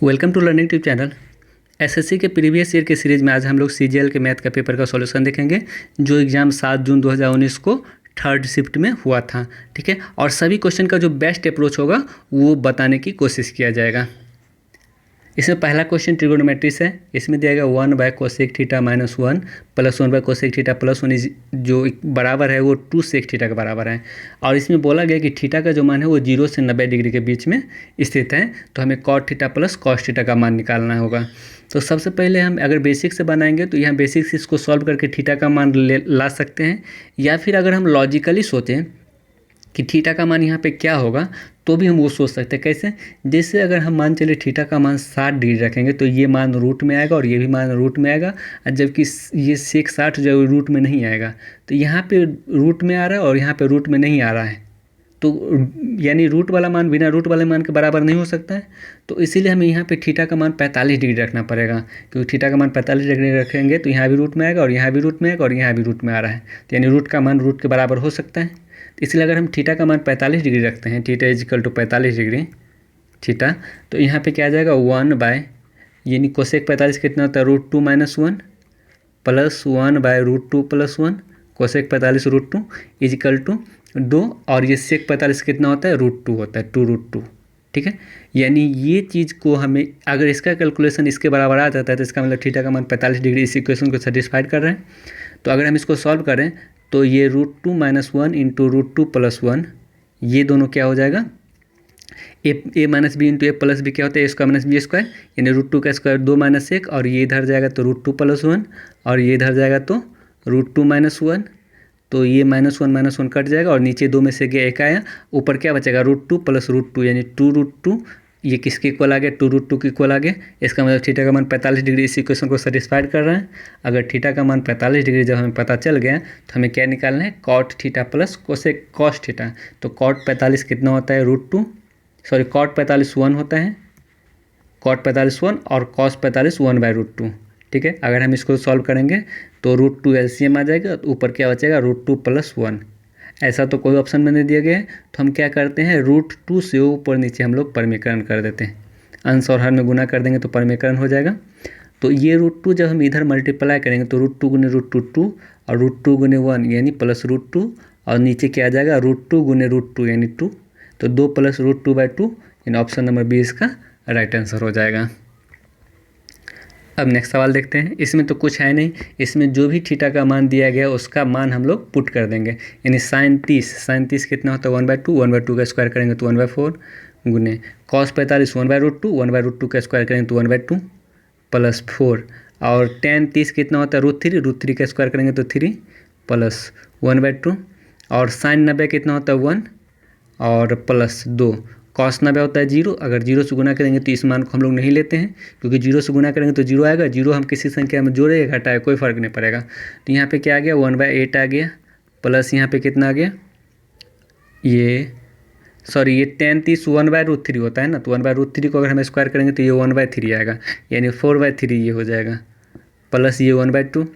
Welcome to learning tube channel. SSC के previous year के series में आज हम लोग सीजीएल के मैथ का पेपर का सॉल्यूशन देखेंगे जो एग्ज़ाम 7 जून 2019 को थर्ड शिफ्ट में हुआ था। ठीक है, और सभी क्वेश्चन का जो बेस्ट अप्रोच होगा वो बताने की कोशिश किया जाएगा। इसमें पहला क्वेश्चन ट्रिगोनोमेट्री है। इसमें दिया गया 1/कोसेक थीटा माइनस 1 प्लस 1/कोसेक थीटा प्लस 1 जो बराबर है वो 2 सेक थीटा के बराबर है। और इसमें बोला गया कि थीटा का जो मान है वो 0 से 90 डिग्री के बीच में स्थित है, तो हमें cot theta plus cos theta का मान निकालना होगा। तो सबसे पहले हम अगर बेसिक से बनाएंगे तो यहाँ बेसिक से इसको सॉल्व करके थीटा का मान ला सकते हैं, या फिर अगर हम लॉजिकली सोचें कि थीटा का मान यहाँ पे क्या होगा तो भी हम वो सोच सकते हैं। कैसे? जैसे अगर हम मान चले थीटा का मान 60 डिग्री रखेंगे तो ये मान रूट में आएगा और ये भी मान रूट में आएगा, जबकि ये सेक 60 जो रूट में नहीं आएगा। तो यहाँ पे रूट में आ रहा है और यहाँ पे रूट में नहीं आ रहा है, तो यानी रूट वाला मान बिना रूट वाले मान के बराबर नहीं हो सकता है। तो इसीलिए हमें यहाँ पे थीटा का मान 45 डिग्री रखना पड़ेगा, क्योंकि थीटा का मान 45 डिग्री रखेंगे तो यहाँ भी रूट में आएगा और यहाँ भी रूट में आएगा और यहाँ भी रूट में आ रहा है, तो यानी रूट का मान रूट के बराबर हो सकता है। तो इसलिए अगर हम थीटा का मान 45 डिग्री रखते हैं, theta equal to 45 degree theta, तो यहाँ पे क्या आ जाएगा 1 यानी कोसेक 45 कितना होता है √2 - 1 प्लस 1/√2 + 1 कोसेक 45 √2 इजिकल टू 2, और ये सेक 45 कितना होता है √2 होता है 2√2। ठीक है, यानी ये चीज़ को हमें अगर इसका कैलकुलेशन इसके बराबर आ जाता है तो इसका मतलब थीटा का मान 45 डिग्री इस इक्वेशन को सेटिस्फाइड कर रहे हैं। तो अगर हम इसको सॉल्व करें तो ये √2 - 1 × √2 + 1 ये दोनों क्या हो जाएगा, a minus B into A plus B क्या होता है a²-b², यानी √2 का स्क्वायर 2 - 1, और ये इधर जाएगा तो √2 + 1, और ये इधर जाएगा तो √2 - 1, तो ये -1 - 1 कट जाएगा और नीचे 2 में से गया 1 आया, ऊपर क्या बचेगा √2 + √2 यानी 2√2। ये किसके इक्वल आ गया 2√2 के इक्वल आ गया। इसका मतलब थीटा का मान 45 डिग्री इस इक्वेशन को सेटिस्फाइड कर रहा है। अगर थीटा का मान 45 डिग्री जब हमें पता चल गया तो हमें क्या निकालना है cot theta plus cosec cos theta. तो कॉट 45 कितना होता है कॉट 45 1 होता है, कॉट 45 1 और कॉस 45 1/√2। ठीक है, अगर हम इसको सॉल्व करेंगे तो √2 एलसीएम आ जाएगा, तो ऊपर क्या बचेगा √2 + 1। ऐसा तो कोई ऑप्शन में नहीं दिया गया है, तो हम क्या करते हैं √2 से ऊपर नीचे हम लोग परमीकरण कर देते हैं, अंश और हर में गुना कर देंगे तो परमीकरण हो जाएगा। तो ये √2 जब हम इधर मल्टीप्लाई करेंगे तो √2 × √2 2 और √2 × 1 यानी प्लस √2, और नीचे क्या आ जाएगा √2 × √2 यानी 2, तो 2 + √2/2 यानी ऑप्शन नंबर बी इसका राइट आंसर हो जाएगा। अब नेक्स्ट सवाल देखते हैं। इसमें तो कुछ है नहीं, इसमें जो भी थीटा का मान दिया गया उसका मान हम लोग पुट कर देंगे, यानी sin 30 कितना होता है 1/2, 1/2 का स्क्वायर करेंगे तो 1/4 गुने cos 45 1/√2, 1/√2 का स्क्वायर करेंगे तो 1/2 + 4, और tan 30 कितना होता है √3 का स्क्वायर करेंगे तो 3 + 1/2, और sin 90 कितना होता है 1 और प्लस 2, कॉस 90 होता है 0। अगर 0 से गुना करेंगे तो इस मान को हम लोग नहीं लेते हैं, क्योंकि 0 से गुना करेंगे तो 0 आएगा, 0 हम किसी संख्या में जोड़े या घटाए कोई फ़र्क नहीं पड़ेगा। तो यहाँ पे क्या आ गया 1/8 आ गया, प्लस यहाँ पे कितना आ गया ये tan 30 1/√3 होता है ना, तो 1/√3 को अगर हम स्क्वायर करेंगे तो ये 1/3 आएगा, यानी 4/3 ये हो जाएगा, प्लस ये 1/2।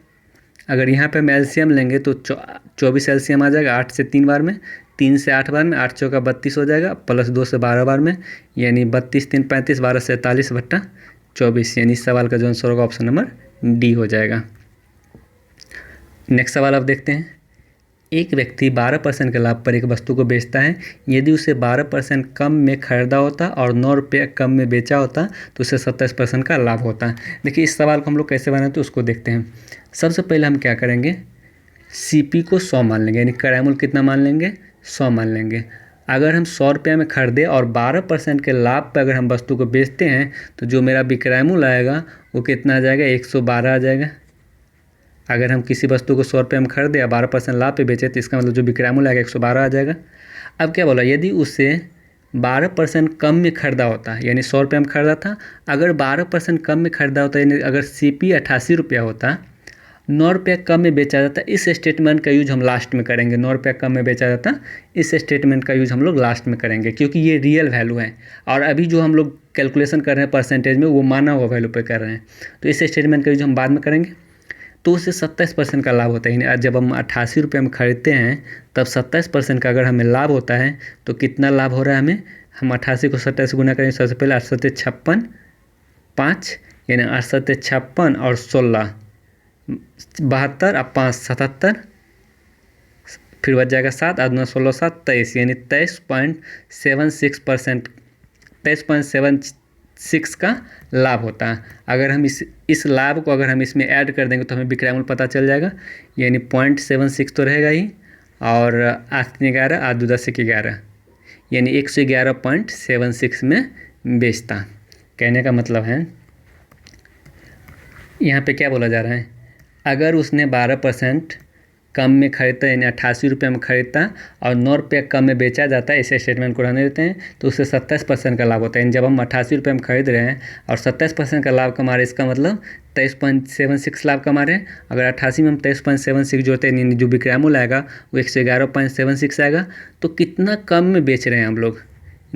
अगर यहाँ पे हम एलसीएम लेंगे तो 24 एलसीएम आ जाएगा 8 से 3 बार में, 3 से 8 बार में, 8 चौका 32 हो जाएगा, प्लस 2 से 12 बार में, यानी 32 3 35 12 से 43/24, यानी इस सवाल का जो आंसर होगा ऑप्शन नंबर डी हो जाएगा। नेक्स्ट सवाल आप देखते हैं। एक व्यक्ति 12% के लाभ पर एक वस्तु को बेचता है। यदि उसे 12% कम में खरीदा होता और 9 रुपये कम में बेचा होता तो उसे 27% का लाभ होता। देखिए इस सवाल को हम लोग कैसे बनाते हैं उसको देखते हैं। सबसे पहले हम क्या करेंगे, सीपी को 100 मान लेंगे, यानी क्रय मूल्य कितना मान लेंगे 100 मान लेंगे। अगर हम 100 रुपये में खरीदे और 12% के लाभ पर अगर हम वस्तु को बेचते हैं तो जो मेरा विक्रय मूल्य आएगा वो कितना आ जाएगा 112 आ जाएगा। अगर हम किसी वस्तु को 100 रुपये में खरीदे या 12% लाभ पे बेचे तो इसका मतलब जो विक्रय मूल्य आएगा 112 आ जाएगा। अब क्या बोला, यदि उसे 12% कम में खरीदा होता, यानी 100 रुपये में खरीदा था, अगर 12% कम में खरीदा होता, यानी अगर सीपी 88 रुपया होता, 9 रुपया कम में बेचा जाता, इस स्टेटमेंट का यूज हम लास्ट में करेंगे। 9 रुपया कम में बेचा जाता, इस स्टेटमेंट का यूज हम लोग लास्ट में करेंगे, क्योंकि ये रियल वैल्यू है और अभी जो हम लोग कैलकुलेशन कर रहे हैं परसेंटेज में वो माना हुआ वैल्यू पे कर रहे हैं, तो इस स्टेटमेंट का यूज हम बाद में करेंगे। तो उससे 27% का लाभ होता है। जब हम 88 रुपये में खरीदते हैं तब 27% का अगर हमें लाभ होता है तो कितना लाभ हो रहा है हमें, हम 88 को 27 से गुना करेंगे, सबसे पहले 8 × 56 5 यानी 68 56 और 16 72 और 5 77, फिर बच जाएगा 7 और 9 16 7 23 यानी 23.76%, 23.76 का लाभ होता है। अगर हम इस लाभ को अगर हम इसमें ऐड कर देंगे तो हमें विक्रय मूल्य पता चल जाएगा, यानी 0.76 तो रहेगा ही, और 8 3 11 8 2 10 1 11 यानी 111.76 में बेचता। कहने का मतलब है यहाँ पे क्या बोला जा रहा है, अगर उसने 12% कम में खरीदता यानी 88 रुपये में खरीदता और 9 रुपये कम में बेचा जाता है, ऐसे स्टेटमेंट को रहने देते हैं, तो उससे 27% का लाभ होता है। यानी जब हम 88 रुपये में खरीद रहे हैं और 27% का लाभ कमा रहे हैं, इसका मतलब 23.76 लाभ कमा रहे हैं। अगर 88 में हम 23.76 जोड़ते हैं, जो विक्रय मूल्य आएगा वो 111.76 आएगा। तो कितना कम में बेच रहे हैं हम लोग,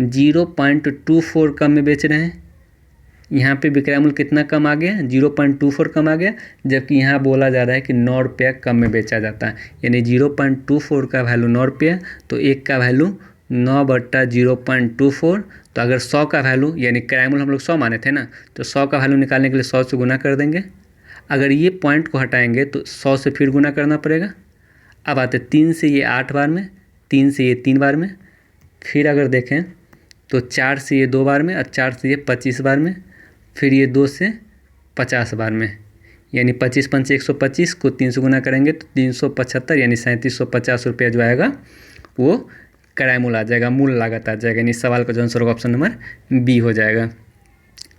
0.24 कम में बेच रहे हैं। यहाँ पे विक्रय मूल्य कितना कम आ गया, 0.24 कम आ गया, जबकि यहाँ बोला जा रहा है कि 9 रुपया कम में बेचा जाता है। यानी 0.24 का वैल्यू 9 रुपया, तो एक का वैल्यू 9/0.24। तो अगर 100 का वैल्यू यानी क्रय मूल्य हम लोग 100 माने थे ना, तो 100 का वैल्यू निकालने के लिए 100 से गुना कर देंगे। अगर ये पॉइंट को हटाएंगे तो 100 से फिर गुना करना पड़ेगा। अब आते 3 से ये 8 बार में, 3 से ये 3 बार में, फिर अगर देखें तो 4 से ये 2 बार में और 4 से ये 25 बार में, फिर ये 2 से 50 बार में, यानी 25 पंचे 125 को 3 से गुना करेंगे तो 375 यानी 3750 रुपया जो आएगा वो क्रय मूल्य आ जाएगा, मूल लागत आ जाएगा। यानी सवाल का जो आंसर होगा ऑप्शन नंबर बी हो जाएगा।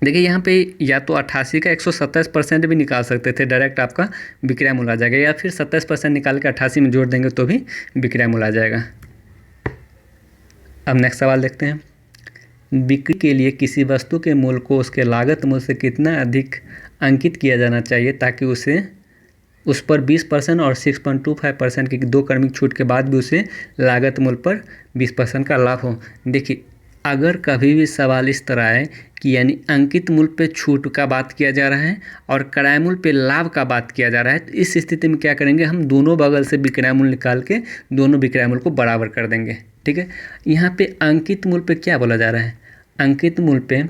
देखिए यहाँ पे या तो 88 का 127% भी निकाल सकते थे, डायरेक्ट आपका विक्रय मूल्य आ जाएगा, या फिर 27% निकाल के 88 में जोड़ देंगे तो भी विक्रय मूल्य आ जाएगा। अब नेक्स्ट सवाल देखते हैं। बिक्री के लिए किसी वस्तु के मूल्य को उसके लागत मूल्य से कितना अधिक अंकित किया जाना चाहिए ताकि उस पर 20% और 6.25% की 2 क्रमिक छूट के बाद भी उसे लागत मूल्य पर 20% का लाभ हो। देखिए अगर कभी भी सवाल इस तरह आए कि यानी अंकित मूल्य पे छूट का बात किया जा रहा है और क्रय मूल्य पे लाभ का बात किया जा रहा है, तो इस स्थिति में क्या करेंगे, हम दोनों बगल से विक्रय मूल्य निकाल के दोनों विक्रय मूल्य को बराबर कर देंगे। ठीक है, यहाँ पे अंकित मूल्य पे क्या बोला जा रहा है, अंकित मूल्य पे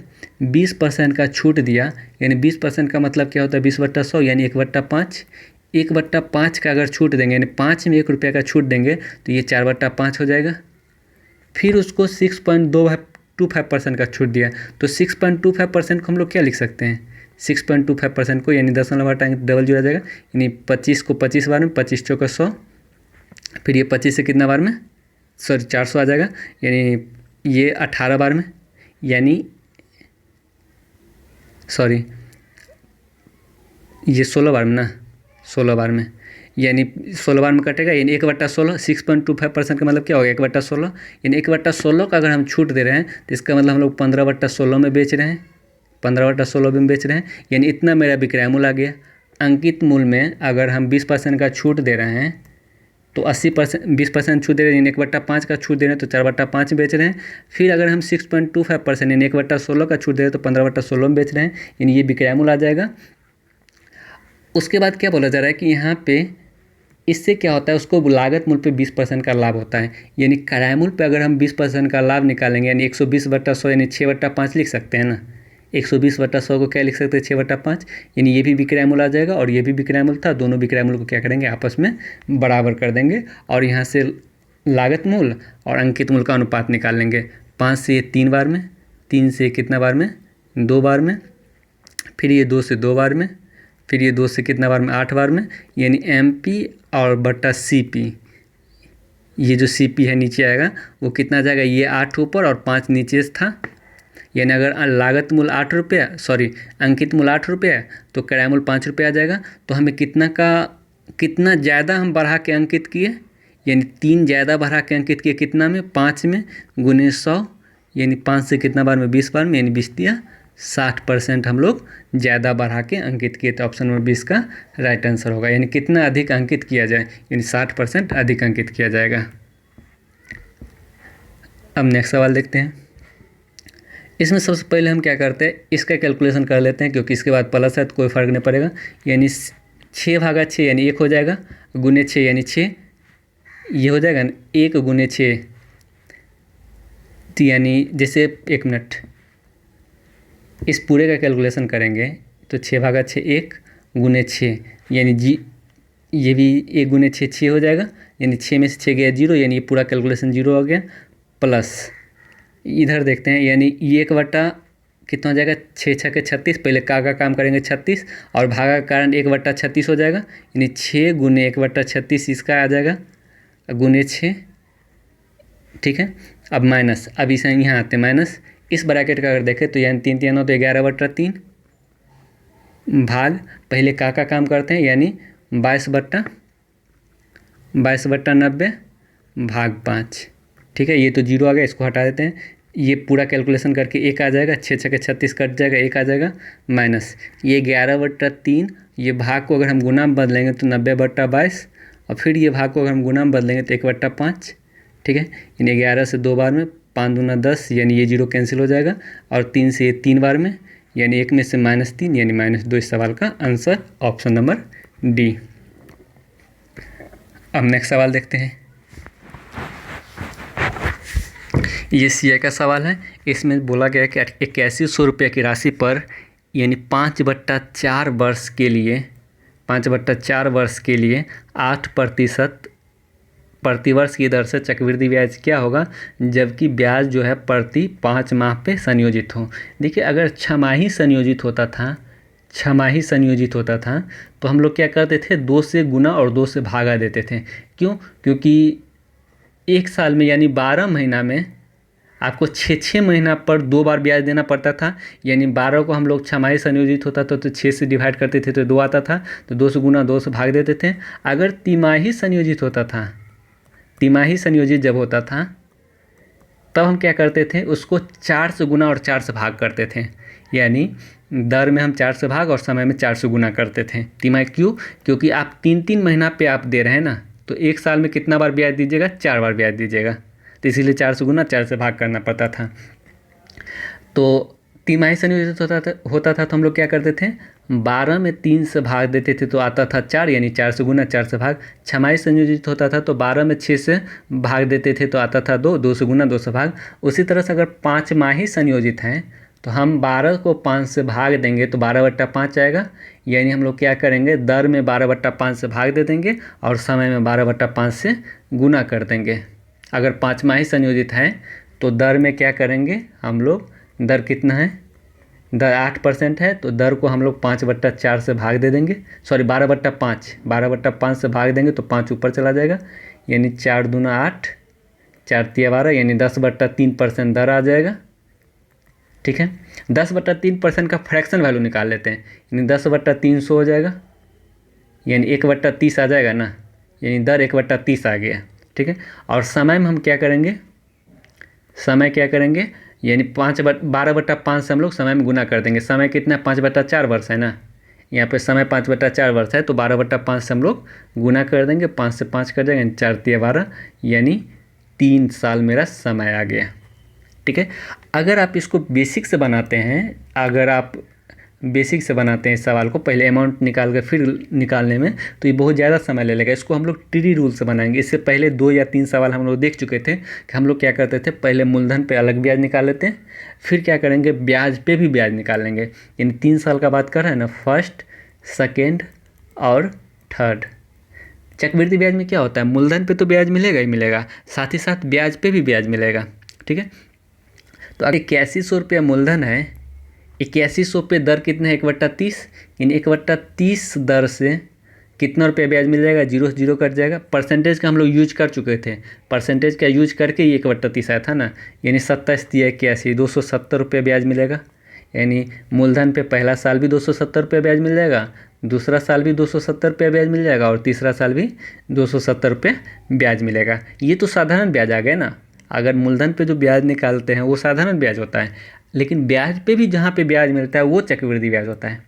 20% का छूट दिया, यानी 20% का मतलब क्या होता है, 20/100 यानी 1/5। 1/5 का अगर छूट देंगे यानी 5 में 1 रुपया का छूट देंगे तो ये 4/5 हो जाएगा। फिर उसको 6.25% का छूट दिया, तो 6.25% को हम लोग क्या लिख सकते हैं, 6.25% को यानी 10 हटाएंगे डबल जोड़ा जाएगा, यानी 25 को 25 बार में, 25 चौका 100, फिर ये 25 से कितना बार में, 400 आ जाएगा, यानी ये 18 बार में, यानी ये 16 बार में ना, 16 बार में, यानी 16 बार में कटेगा, यानी 1/16। 6.25% का मतलब क्या होगा, 1/16, यानी 1/16 का अगर हम छूट दे रहे हैं तो इसका मतलब हम लोग 15/16 में बेच रहे हैं, 15/16 में बेच रहे हैं, यानी इतना मेरा विक्रय मूल्य आ गया। अंकित मूल्य में अगर हम 20% का छूट दे रहे हैं तो 80%, 20% छूट दे रहे हैं, यानी 1/5 का छूट दे रहे हैं तो 4/5 बेच रहे हैं। फिर अगर हम 6.25% यानी 1/16 का छूट दे रहे हैं तो 15/16 में बेच रहे हैं, यानी ये विक्रय मूल्य आ जाएगा। उसके बाद क्या बोला जा रहा है कि यहाँ पे इससे क्या होता है, उसको लागत मूल्य पे 20% का लाभ होता है, यानी क्रय मूल्य पे अगर हम 20% का लाभ निकालेंगे, यानी 120/100 यानी 6/5 लिख सकते हैं ना, 120/100 को क्या लिख सकते हैं, 6/5, यानी ये भी विक्रय मूल्य आ जाएगा और ये भी विक्रय मूल्य था, दोनों विक्रय मूल्य को क्या करेंगे, आपस में बराबर कर देंगे और यहाँ से लागत मूल्य और अंकित मूल्य का अनुपात निकाल लेंगे। 5 से ये 3 बार में, 3 से कितना बार में, 2 बार में, फिर ये 2 से 2 बार में, फिर ये 2 से कितना बार में, 8 बार में, यानी MP और बटा CP, ये जो CP है नीचे आएगा वो कितना आ जाएगा, ये 8 ऊपर और 5 नीचे था, यानी अगर लागत मूल्य 8 रुपया, अंकित मूल्य 8 रुपया है तो क्रय मूल्य 5 रुपया आ जाएगा। तो हमें कितना ज़्यादा हम बढ़ा के अंकित किए, यानी 3 ज़्यादा बढ़ा के अंकित किए, कितना में, 5 में, गुने 100, यानी 5 से कितना बार में, 20 बार में, यानी 20 दिया 60% हम लोग ज़्यादा बढ़ा के अंकित किए, तो ऑप्शन नंबर 20 का राइट आंसर होगा। यानी कितना अधिक अंकित किया जाए, यानी 60% अधिक अंकित किया जाएगा। अब नेक्स्ट सवाल देखते हैं। इसमें सबसे पहले हम क्या करते हैं, इसका कैलकुलेशन कर लेते हैं, क्योंकि इसके बाद प्लस है तो कोई फ़र्क नहीं पड़ेगा। यानी 6/6 यानी 1 हो जाएगा, गुने 6 यानी 6, ये हो जाएगा 1 गुने 6, तो यानी जैसे 1 मिनट, इस पूरे का कैलकुलेशन करेंगे तो 6/6 1 गुने 6 यानी ये भी 1 गुने 6 6 हो जाएगा, यानी 6 में से 6 गया 0, यानी ये पूरा कैलकुलेशन 0 हो गया। प्लस इधर देखते हैं, यानी ये 1 बट्टा कितना हो जाएगा, 6 6 के 36, पहले का काम करेंगे 36 और भागा का कारण 1 बट्टा 36 हो जाएगा, यानी 6 गुने 1 बट्टा 36 इसका आ जाएगा गुने 6। ठीक है, अब माइनस, अब इसे यहाँ आते हैं माइनस, इस ब्रैकेट का अगर देखें तो यानी 3 3 हो तो 11/3 भाग पहले का काम करते हैं, यानी 22/90 भाग 5। ठीक है, ये तो 0 आ गया, इसको हटा देते हैं, ये पूरा कैलकुलेशन करके 1 आ जाएगा, 6 6 के 36 कट जाएगा, 1 आ जाएगा माइनस ये 11/3, ये भाग को अगर हम गुना में बदलेंगे तो 90/22 और फिर ये भाग को अगर हम गुना में बदलेंगे तो 1/5। ठीक है, यानी 11 से 2 बार में, 5 दूना 10, यानी ये 0 कैंसिल हो जाएगा, और 3 से ये 3 बार में, यानी 1 में से -3 यानी -2। इस सवाल का आंसर ऑप्शन नंबर डी। अब नेक्स्ट सवाल देखते हैं। ये सीए का सवाल है, इसमें बोला गया है कि 8100 रुपये की राशि पर यानी 5/4 वर्ष के लिए 5/4 वर्ष के लिए 8% प्रतिवर्ष की दर से चक्रवृद्धि ब्याज क्या होगा, जबकि ब्याज जो है प्रति 5 माह पे संयोजित हो। देखिए, अगर छमाही संयोजित होता था तो हम लोग क्या करते थे, 2 से गुना और 2 से भागा देते थे। क्यों? क्योंकि एक साल में यानी 12 महीना में आपको 6 महीना पर 2 बार ब्याज देना पड़ता था, यानी 12 को हम लोग छमाही संयोजित होता था तो 6 से डिवाइड करते थे तो 2 आता था, तो 2 से गुना 2 से भाग देते थे। अगर तिमाही संयोजित होता था, तिमाही संयोजित जब होता था तब हम क्या करते थे, उसको 4 से गुना और 4 से भाग करते थे, यानी दर में हम 4 से भाग और समय में 4 से गुना करते थे तिमाही। क्यों? क्योंकि आप 3 महीना पे आप दे रहे हैं ना, तो एक साल में कितना बार ब्याज दीजिएगा, 4 बार ब्याज दीजिएगा, तो इसीलिए 4 से गुना 4 से भाग करना पड़ता था। तो तिमाही संयोजित होता था तो हम लोग क्या करते थे, 12 में 3 से भाग देते थे तो आता था 4, यानी 4 से गुना 4 से भाग। छमाही संयोजित होता था तो 12 में 6 से भाग देते थे तो आता था 2, 2 से गुना 2 से भाग। उसी तरह से अगर 5 माही संयोजित हैं तो हम 12 को 5 से भाग देंगे तो 12/5 आएगा, यानी हम लोग क्या करेंगे, दर में 12/5 से भाग दे देंगे और समय में 12/5 से गुना कर देंगे। अगर 5 माही संयोजित हैं तो दर में क्या करेंगे हम लोग, दर कितना है, दर 8% है तो दर को हम लोग 5/4 से भाग दे देंगे, सॉरी 12/5 से भाग देंगे तो 5 ऊपर चला जाएगा, यानी 4 दूना 8, 4 तिया 12, यानी 10/3% दर आ जाएगा। ठीक है, 10/3% का फ्रैक्शन वैल्यू निकाल लेते हैं, यानी 10/300 हो जाएगा, यानी 1/30 आ जाएगा ना, यानी दर 1/30 आ गया। ठीक है, और समय में हम क्या करेंगे, समय क्या करेंगे, यानी 12/5 से हम लोग समय में गुना कर देंगे। समय कितना है, 5/4 वर्ष है ना, यहाँ पे समय 5/4 वर्ष है तो 12/5 से हम लोग गुना कर देंगे, 5 से 5 कर जाएगा, 4 तिया 12, यानी 3 साल मेरा समय आ गया। ठीक है, अगर आप इसको बेसिक से बनाते हैं, अगर आप बेसिक से बनाते हैं इस सवाल को, पहले अमाउंट निकाल के फिर निकालने में, तो ये बहुत ज़्यादा समय ले लेगा। इसको हम लोग ट्री रूल से बनाएंगे। इससे पहले 2 या 3 सवाल हम लोग देख चुके थे कि हम लोग क्या करते थे, पहले मूलधन पे अलग ब्याज निकाल लेते हैं, फिर क्या करेंगे, ब्याज पे भी ब्याज निकाल लेंगे। यानी 3 साल का बात कर रहे हैं ना, फर्स्ट, सेकेंड और थर्ड। चक्रवृद्धि ब्याज में क्या होता है, मूलधन पे तो ब्याज मिलेगा ही मिलेगा, साथ ही साथ ब्याज पे भी ब्याज मिलेगा। ठीक है, तो अब 8100 रुपया मूलधन है, 8100 पे दर कितना है, 1/30, यानी 1/30 दर से कितना रुपया ब्याज मिल जाएगा, 0 से 0 कट जाएगा। परसेंटेज का हम लोग यूज कर चुके थे, परसेंटेज का यूज करके ये 1/30 आया था ना, यानी 27 दिया 81, 270 रुपये ब्याज मिलेगा। यानी मूलधन पे पहला साल भी 270 रुपये ब्याज मिल जाएगा, दूसरा साल भी 270 रुपये ब्याज मिल जाएगा और तीसरा साल भी 270 रुपये ब्याज मिलेगा। ये तो साधारण ब्याज आ गया ना। अगर मूलधन पे जो ब्याज निकालते हैं वो साधारण ब्याज होता है, लेकिन ब्याज पे भी जहाँ पे ब्याज मिलता है वो चक्रवृद्धि ब्याज होता है।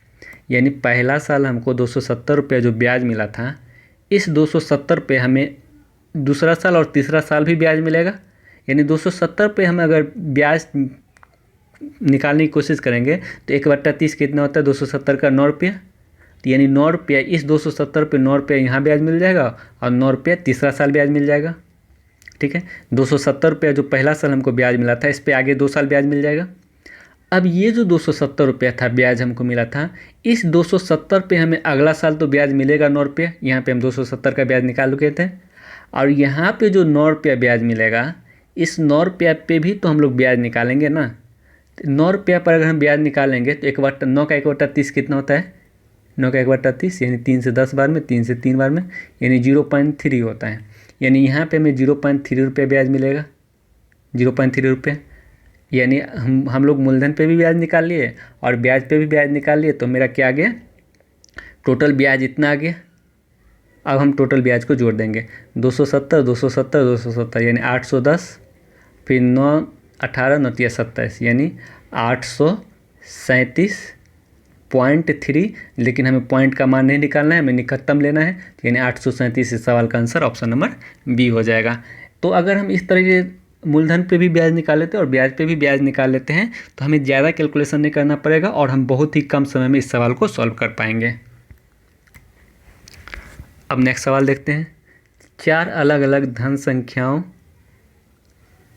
यानी पहला साल हमको 270 रुपये जो ब्याज मिला था, इस 270 रुपये हमें दूसरा साल और तीसरा साल भी ब्याज मिलेगा। यानी 270 रुपये हम अगर ब्याज निकालने की कोशिश करेंगे तो 1/30 कितना होता है, 270 का 9 रुपया, तो यानी 9 रुपया इस 270 पे 9 रुपया यहाँ ब्याज मिल जाएगा और 9 रुपया तीसरा साल ब्याज मिल जाएगा। ठीक है, 270 रुपया जो पहला साल हमको ब्याज मिला था, इस पर आगे 2 साल ब्याज मिल जाएगा। अब ये जो 270 रुपया था ब्याज हमको मिला था, इस 270 पे हमें अगला साल तो ब्याज मिलेगा 9 रुपया, यहाँ पे हम 270 का ब्याज निकाल चुके थे। और यहाँ पे जो 9 रुपया ब्याज मिलेगा, इस 9 रुपया पे भी तो हम लोग ब्याज निकालेंगे ना। तो 9 रुपया पर अगर हम ब्याज निकालेंगे तो 9 का 1/30 कितना होता है? 9 का 1/30 यानी 3 से 10 बार में, 3 से 3 बार में, यानी 0.3 होता है। यानी यहाँ पे हमें 0.3 रुपया ब्याज मिलेगा, 0.3 रुपये। यानी हम लोग मूलधन पे भी ब्याज निकाल लिए और ब्याज पे भी ब्याज निकाल लिए, तो मेरा क्या आ गया? टोटल ब्याज इतना आ गया। अब हम टोटल ब्याज को जोड़ देंगे, 270 270 270 यानी 810, फिर 9 18 9 27 यानी 837.3। लेकिन हमें पॉइंट का मान नहीं निकालना है, हमें निकटतम लेना है, यानी 837। इस सवाल का आंसर ऑप्शन नंबर बी हो जाएगा। तो अगर हम इस तरह के मूलधन पे भी ब्याज निकाल लेते हैं और ब्याज पे भी ब्याज निकाल लेते हैं तो हमें ज़्यादा कैलकुलेशन नहीं करना पड़ेगा और हम बहुत ही कम समय में इस सवाल को सॉल्व कर पाएंगे। अब नेक्स्ट सवाल देखते हैं। 4 अलग अलग धन संख्याओं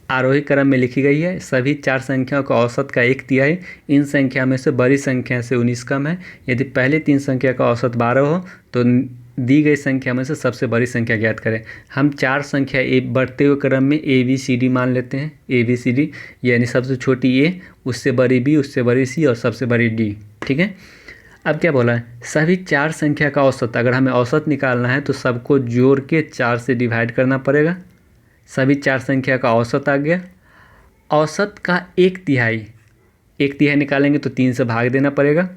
आरोही क्रम में लिखी गई है। सभी 4 संख्याओं का औसत का 1/3 इन संख्या में से बड़ी संख्या से 19 कम है। यदि पहले 3 संख्या का औसत 12 हो तो दी गई संख्या में से सबसे बड़ी संख्या ज्ञात करें। हम 4 संख्या बढ़ते हुए क्रम में ABCD मान लेते हैं। ABCD यानी सबसे छोटी A, उससे बड़ी B, उससे बड़ी C और सबसे बड़ी D। ठीक है। अब क्या बोला है? सभी 4 संख्या का औसत, अगर हमें औसत निकालना है तो सबको जोड़ के 4 से डिवाइड करना पड़ेगा। सभी 4 संख्या का औसत आ गया। औसत का 1/3 निकालेंगे तो 3 से भाग देना पड़ेगा।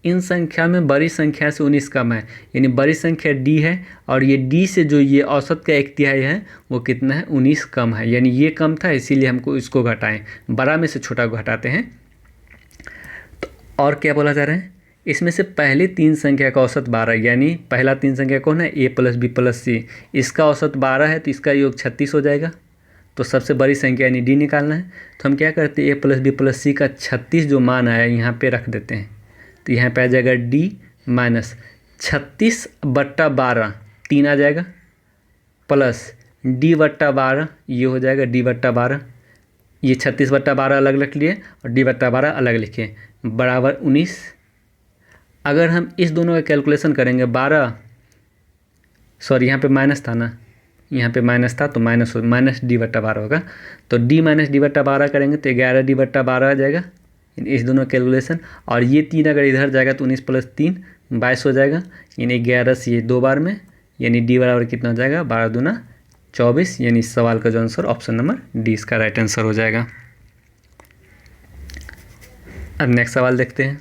इन संख्या में बड़ी संख्या से 19 कम है, यानी बड़ी संख्या D है और ये D से जो ये औसत का 1/3 है वो कितना है? 19 कम है। यानी ये कम था, इसीलिए हमको इसको घटाएं, बड़ा में से छोटा को घटाते हैं। तो और क्या बोला जा रहा है? इसमें से पहले 3 संख्या का औसत 12, यानी पहला 3 संख्या कौन है? A + B + C। इसका औसत 12 है तो इसका योग 36 हो जाएगा। तो सबसे बड़ी संख्या यानी D निकालना है। तो हम क्या करते हैं? A + B + C का 36 जो मान आया यहाँ पे रख देते हैं। तो यहाँ पे आ जाएगा D माइनस 36/12, 3 आ जाएगा, प्लस D/12, ये हो जाएगा D/12। ये 36/12 अलग रख लिए और D/12 अलग लिखे, बराबर 19। अगर हम इस दोनों का कैलकुलेशन करेंगे, यहाँ पे माइनस था ना, यहाँ पे माइनस था तो माइनस D/12 होगा। तो D माइनस D/12 करेंगे तो 11 D/12 आ जाएगा इस दोनों कैलकुलेशन। और ये 3 अगर इधर जाएगा तो 19 + 3 22 हो जाएगा, यानी 11 से ये 2 बार में, यानी D बराबर कितना हो जाएगा? 12 दूना 24। यानी इस सवाल का जो आंसर ऑप्शन नंबर D इसका राइट आंसर हो जाएगा। अब नेक्स्ट सवाल देखते हैं।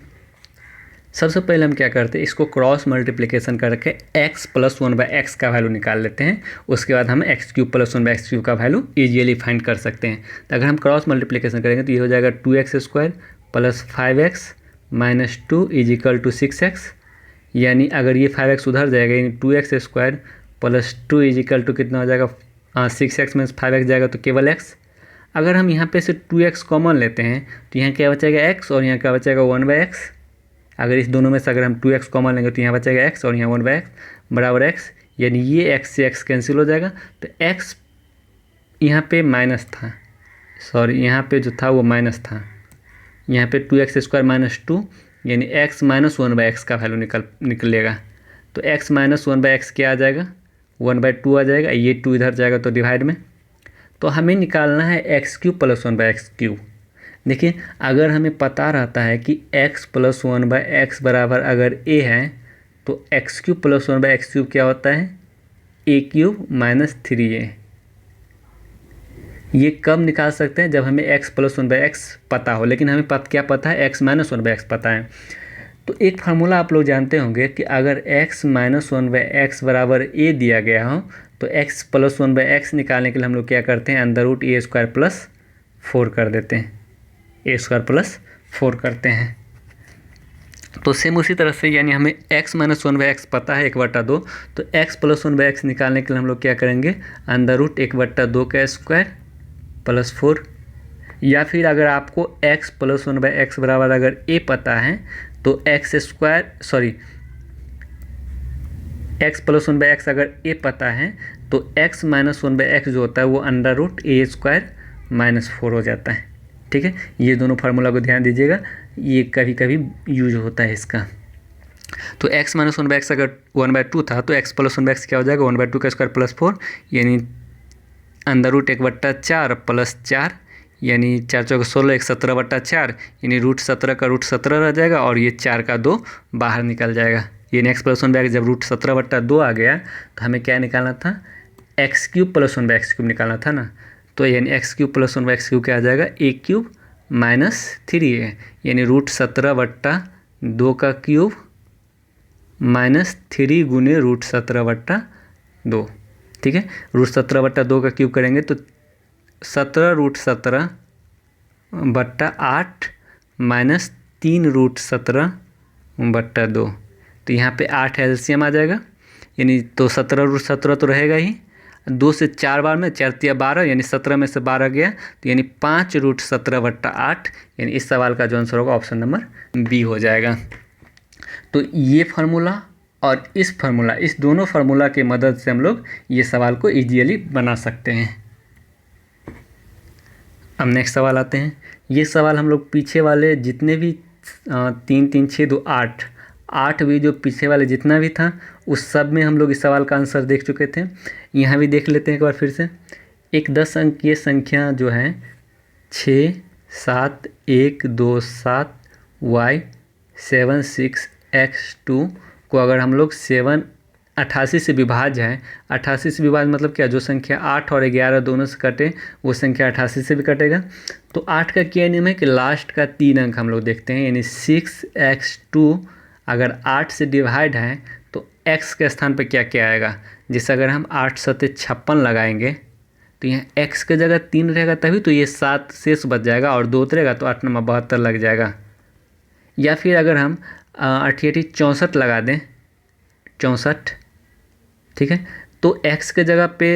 सबसे पहले हम क्या करते हैं? इसको क्रॉस मल्टीप्लिकेशन करके x + 1/x का वैल्यू निकाल लेते हैं। उसके बाद हम x³ + 1/x³ का वैल्यू ईजिली फाइंड कर सकते हैं। तो अगर हम क्रॉस मल्टीप्लिकेशन करेंगे तो ये हो जाएगा 2x² + 5x - 2 = 6x। यानी अगर ये 5x उधर जाएगा, यानी 2x² + 2 = कितना हो जाएगा? 6x में 5x जाएगा तो केवल x। अगर हम यहाँ पे से 2x कॉमन लेते हैं तो यहाँ क्या बचेगा? x, और यहाँ क्या बचेगा? 1/x। अगर इस दोनों में से अगर हम 2x कॉमन लेंगे तो यहाँ बचेगा x और यहाँ 1/x बराबर x, यानी ये x से x कैंसिल हो जाएगा। तो x यहाँ पे माइनस था, यहाँ पे जो था वो माइनस था, यहाँ पे 2x² - 2 यानी x - 1/x का वैल्यू निकलेगा। तो x - 1/x क्या आ जाएगा? 1/2 आ जाएगा। ये 2 इधर जाएगा तो डिवाइड में। तो हमें निकालना है x³ + 1/x³। देखिए, अगर हमें पता रहता है कि x + 1/x बराबर अगर a है तो x³ + 1/x³ क्या होता है? a³ - 3a। ये कब निकाल सकते हैं? जब हमें x + 1/x पता हो। लेकिन हमें क्या पता है? x - 1/x पता है। तो एक फार्मूला आप लोग जानते होंगे कि अगर x - 1/x बराबर a दिया गया हो तो x + 1/x निकालने के लिए हम लोग क्या करते हैं? √a² + 4 कर देते हैं, a² + 4 करते हैं। तो सेम उसी तरह से, यानी हमें x - 1/x पता है 1/2, तो x + 1/x निकालने के लिए हम लोग क्या करेंगे? √1/2 का स्क्वायर + 4। या फिर अगर आपको x + 1/x बराबर अगर a पता है तो x + 1/x अगर a पता है तो x - 1/x जो होता है वो √a² - 4 हो जाता है। ठीक है, ये दोनों फार्मूला को ध्यान दीजिएगा, ये कभी कभी यूज होता है इसका। तो x माइनस 1/x अगर 1/2 था तो x प्लस 1/x क्या हो जाएगा, 1/2 का स्क्वायर प्लस 4 यानी √1/4 प्लस 4 यानी 4 चौके 16, 1 17/4 यानी √17 का √17 रह जाएगा और ये 4 का 2 बाहर निकल जाएगा। यानी x प्लस 1/x जब √17/2 आ गया तो हमें क्या निकालना था, x³ प्लस 1/x³ निकालना था ना। तो यानी x³ प्लस 1/x³ क्या आ जाएगा, a³ माइनस 3a यानी √17/2 का क्यूब माइनस 3 गुने √17/2। ठीक है, √17/2 का क्यूब करेंगे तो 17√17/8 माइनस 3√17/2। तो यहाँ पे 8 एलसीएम आ जाएगा, यानी तो 17√17 तो रहेगा ही, 2 से 4 बार में 4 तिया 12 यानी 17 में से 12 गया तो यानी 5√17/8 यानी इस सवाल का जो आंसर होगा ऑप्शन नंबर बी हो जाएगा। तो ये फार्मूला और इस फार्मूला, इस दोनों फार्मूला की मदद से हम लोग ये सवाल को इजीली बना सकते हैं। अब नेक्स्ट सवाल आते हैं। ये सवाल हम लोग पीछे वाले जितने भी 3 3 6 2 8 भी जो पीछे वाले जितना भी था उस सब में हम लोग इस सवाल का आंसर देख चुके थे। यहाँ भी देख लेते हैं एक बार फिर से। एक 10 अंकीय संख्या जो है 6 7 1 2 7 y 7 6 x2 को अगर हम लोग 88 से विभाज्य है, 88 से विभाज्य मतलब क्या, जो संख्या 8 और 11 दोनों से कटे वो संख्या 88 से भी कटेगा। तो 8 का क्या नियम है कि लास्ट का 3 अंक हम लोग देखते हैं, यानी 6x2 अगर 8 से डिवाइड है तो x के स्थान पे क्या क्या आएगा। जैसे अगर हम 8 सत्ते 56 लगाएंगे तो यहाँ x के जगह 3 रहेगा तभी तो ये 7 शेष बच जाएगा और 2 रहेगा तो 8 9 72 लग जाएगा। या फिर अगर हम 8 64 लगा दें, 64, ठीक है, तो x के जगह पे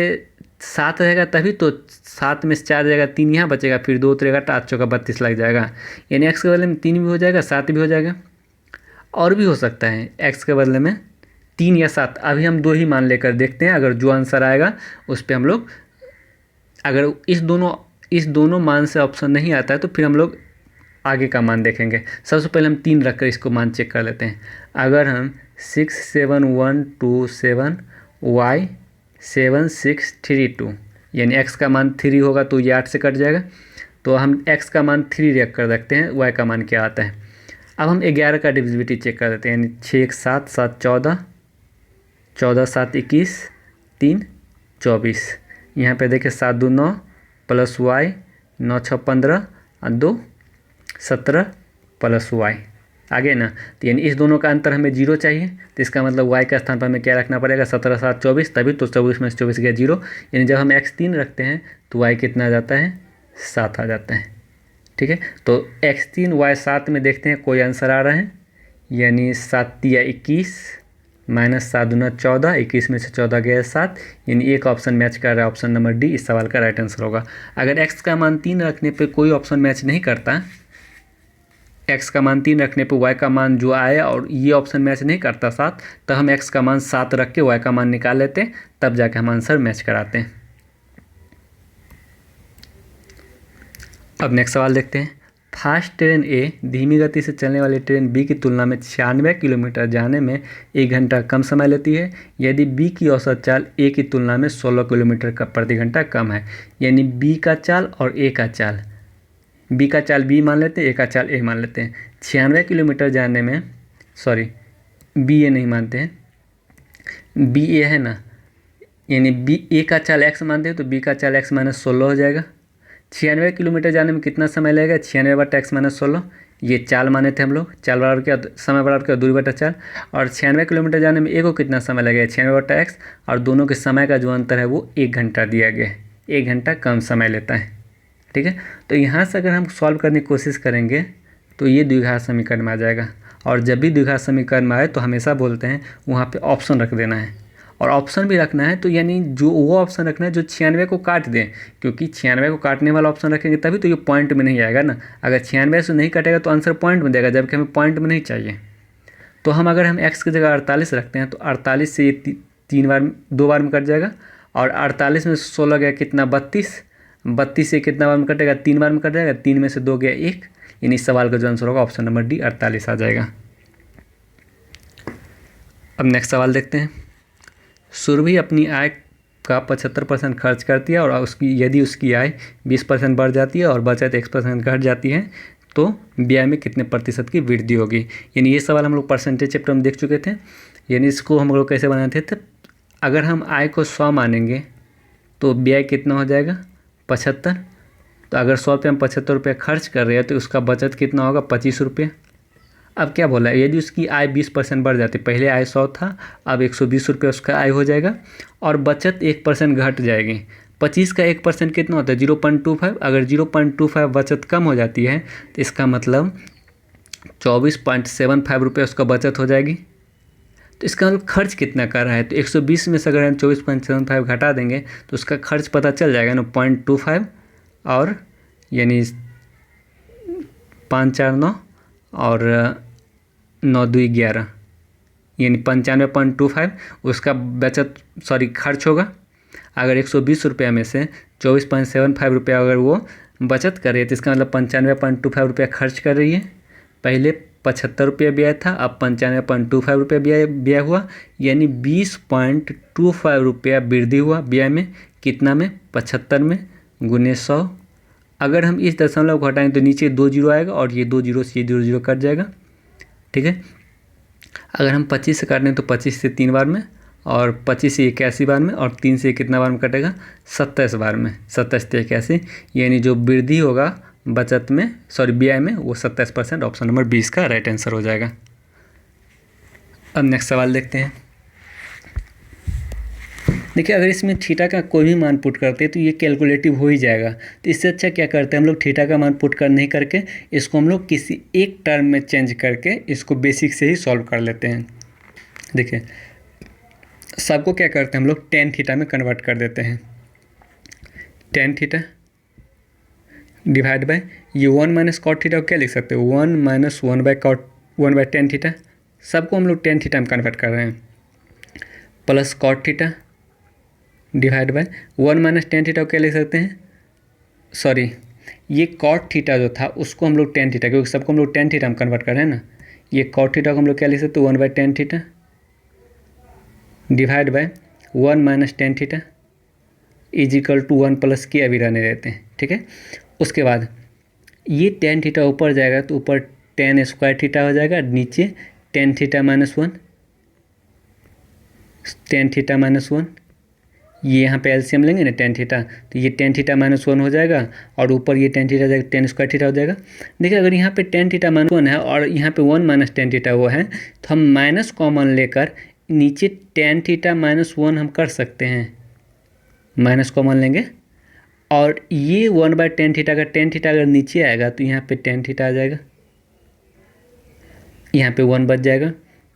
7 रहेगा तभी तो 7 में से 4 जाएगा 3 यहाँ बचेगा, फिर 2 रहेगा तो 8 चौका 32 लग जाएगा। यानी x के बदले में 3 भी हो जाएगा, 7 भी हो जाएगा, और भी हो सकता है x के बदले में 3 या 7। अभी हम 2 ही मान लेकर देखते हैं, अगर जो आंसर आएगा उस पर हम लोग, अगर इस दोनों मान से ऑप्शन नहीं आता है तो फिर हम लोग आगे का मान देखेंगे। सबसे पहले हम 3 रख कर इसको मान चेक कर लेते हैं। अगर हम 6 7 1 2 7 y 7 6 3 2 यानी x का मान 3 होगा तो ये 8 से कट जाएगा, तो हम x का मान 3 रख कर देखते हैं y का मान क्या आता है। अब हम 11 का डिविजिबिलिटी चेक कर देते हैं, यानी 6 1 7 7 14 14 7 21 3 24। यहाँ पे देखिए 7 2 9 प्लस y 9 6 15 और 2 17 प्लस y आगे ना। तो यानी इस दोनों का अंतर हमें 0 चाहिए, तो इसका मतलब y का स्थान पर हमें क्या रखना पड़ेगा, 17 7 24, तभी तो 24 में से 24 गया 0। यानी जब हम x 3 रखते हैं तो y कितना आ जाता है, 7 आ जाता है। ठीक है, तो x 3 y 7 में देखते हैं कोई आंसर आ रहा है, यानी 7 तिया 21 माइनस 7 दूना 14, 21 में से 14 गया 7, यानी एक ऑप्शन मैच कर रहा है, ऑप्शन नंबर डी इस सवाल का राइट आंसर होगा। अगर x का मान 3 रखने पे कोई ऑप्शन मैच नहीं करता, x का मान 3 रखने पे y का मान जो आया और ये ऑप्शन मैच नहीं करता 7, तब हम x का मान 7 रख के y का मान निकाल लेते हैं, तब जाके हम आंसर मैच कराते हैं। अब नेक्स्ट सवाल देखते हैं। फास्ट ट्रेन ए धीमी गति से चलने वाली ट्रेन बी की तुलना में 96 किलोमीटर जाने में 1 घंटा कम समय लेती है, यदि बी की औसत चाल ए की तुलना में 16 किलोमीटर का प्रति घंटा कम है। यानी बी का चाल और ए का चाल, बी का चाल बी मान लेते हैं, ए का चाल ए मान लेते हैं। 96 किलोमीटर जाने में, सॉरी बी ए नहीं मानते हैं, बी ए है ना, यानी बी ए का चाल एक्स मानते हैं तो बी का चाल एक्स माइनस 16 हो जाएगा। 96 किलोमीटर जाने में कितना समय लगेगा, 96 बटा एक्स माइनस 16, ये चाल माने थे हम लोग, चाल बराबर क्या, समय बराबर क्या, दूरी बटा चाल। और 96 किलोमीटर जाने में ए को कितना समय लगेगा, 96 बटा एक्स, और दोनों के समय का जो अंतर है वो 1 घंटा दिया गया है, 1 घंटा कम समय लेता है। ठीक है, तो यहाँ से अगर हम सॉल्व करने की कोशिश करेंगे तो ये द्विघात समीकरण में आ जाएगा, और जब भी द्विघात समीकरण में आए तो हमेशा बोलते हैं वहाँ पे ऑप्शन रख देना है, और ऑप्शन भी रखना है तो यानी जो वो ऑप्शन रखना है जो 96 को काट दें, क्योंकि 96 को काटने वाला ऑप्शन रखेंगे तभी तो ये पॉइंट में नहीं आएगा ना। अगर 96 से नहीं कटेगा तो आंसर पॉइंट में देगा, जबकि हमें पॉइंट में नहीं चाहिए। तो हम अगर हम x की जगह 48 रखते हैं तो 48 से ये 2 बार में कट जाएगा, और 48 में 16 गया कितना, 32, 32 से कितना बार में कटेगा, 3 बार में कट जाएगा, 3 में से 2 गया 1, यानी इस सवाल का जो आंसर होगा ऑप्शन नंबर डी 48 आ जाएगा। अब नेक्स्ट सवाल देखते हैं। सुरभि अपनी आय का 75% खर्च करती है और यदि उसकी आय 20% बढ़ जाती है और बचत 1% घट जाती है तो व्यय में कितने प्रतिशत की वृद्धि होगी। यानी ये सवाल हम लोग परसेंटेज चैप्टर में देख चुके थे। यानी इसको हम लोग कैसे बनाते थे, अगर हम आय को 100 मानेंगे तो व्यय कितना हो जाएगा 75। तो अगर 100 रुपये हम 75 रुपये खर्च कर रहे हैं तो उसका बचत कितना होगा 25 रुपये। अब क्या बोला है, यदि उसकी आय 20% बढ़ जाती, पहले आय 100 था, अब 120 रुपये उसका आय हो जाएगा और बचत 1% घट जाएगी। 25 का 1% कितना होता है 0.25। अगर 0.25 बचत कम हो जाती है तो इसका मतलब 24.75 रुपये उसका बचत हो जाएगी। तो इसका मतलब खर्च कितना कर रहा है, तो 120 में से अगर हम 24.75 घटा देंगे तो उसका खर्च पता चल जाएगा ना 0.25 और यानी 5 4 9 और 9 2 11 यानी 95.25 उसका बचत खर्च होगा। अगर 120 रुपये में से 24.75 रुपया अगर वो बचत करे तो इसका मतलब 95.25 रुपया खर्च कर रही है। पहले 75 रुपये व्यय था, अब 95.25 रुपये व्यय हुआ, यानी 20.25 रुपया वृद्धि हुआ व्यय में। कितना में 75 में गुने 100। अगर हम इस दशमलव घटाएंगे तो नीचे 2 जीरो आएगा और ये 2 जीरो से ये 0 0 कट जाएगा। ठीक है, अगर हम 25 से काट लें तो 25 से 3 बार में और 25 से 81 बार में और 3 से कितना बार में कटेगा 27 बार में, 27 से 81, यानी जो वृद्धि होगा बचत में व्यय में वो 27%। ऑप्शन नंबर 20 का राइट आंसर हो जाएगा। अब नेक्स्ट सवाल देखते हैं। देखिए, अगर इसमें थीटा का कोई भी मान पुट करते हैं तो ये कैलकुलेटिव हो ही जाएगा। तो इससे अच्छा क्या करते हैं हम लोग, थीटा का मान पुट कर नहीं करके इसको हम लोग किसी एक टर्म में चेंज करके इसको बेसिक से ही सॉल्व कर लेते हैं। देखिए, सबको क्या करते हैं हम लोग टेन थीटा में कन्वर्ट कर देते हैं। टेन थीटा डिवाइड बाय ये 1 माइनस कॉट थीटा को क्या लिख सकते हो 1 माइनस 1 बाय टेन थीटा। सबको हम लोग टेन थीटा में कन्वर्ट कर रहे हैं। Plus cot theta divide by 1 minus tan theta को क्या लिख सकते हैं, ये कॉट थीटा जो था उसको हम लोग टेन थीटा, क्योंकि सबको हम लोग टेन थीटा में कन्वर्ट कर रहे हैं ना, ये कॉट थीटा को हम लोग क्या लिख सकते हैं 1 by tan theta divide by 1 minus tan theta is equal to 1 plus के अभी रहने देते हैं। ठीक है, उसके बाद ये टेन थीटा ऊपर जाएगा तो ऊपर टेन स्क्वायर थीटा हो जाएगा, नीचे ten theta minus 1, ten theta minus 1, ये यहाँ पे एलसीएम लेंगे ना टेन थीटा, तो ये टेन थीटा माइनस 1 हो जाएगा और ऊपर ये टेन थीटा जाएगा, टेन स्क्वायर थीटा हो जाएगा। देखिए, अगर यहाँ पे टेन थीटा माइनस 1 है और यहाँ पे 1 माइनस टेन थीटा वो है तो हम माइनस कॉमन लेकर नीचे टेन थीटा माइनस 1 हम कर सकते हैं, माइनस कॉमन लेंगे और ये 1 बाय टेन थीटा का टेन थीटा अगर नीचे आएगा तो यहाँ पे टेन थीटा आ जाएगा, यहाँ पे 1 बच जाएगा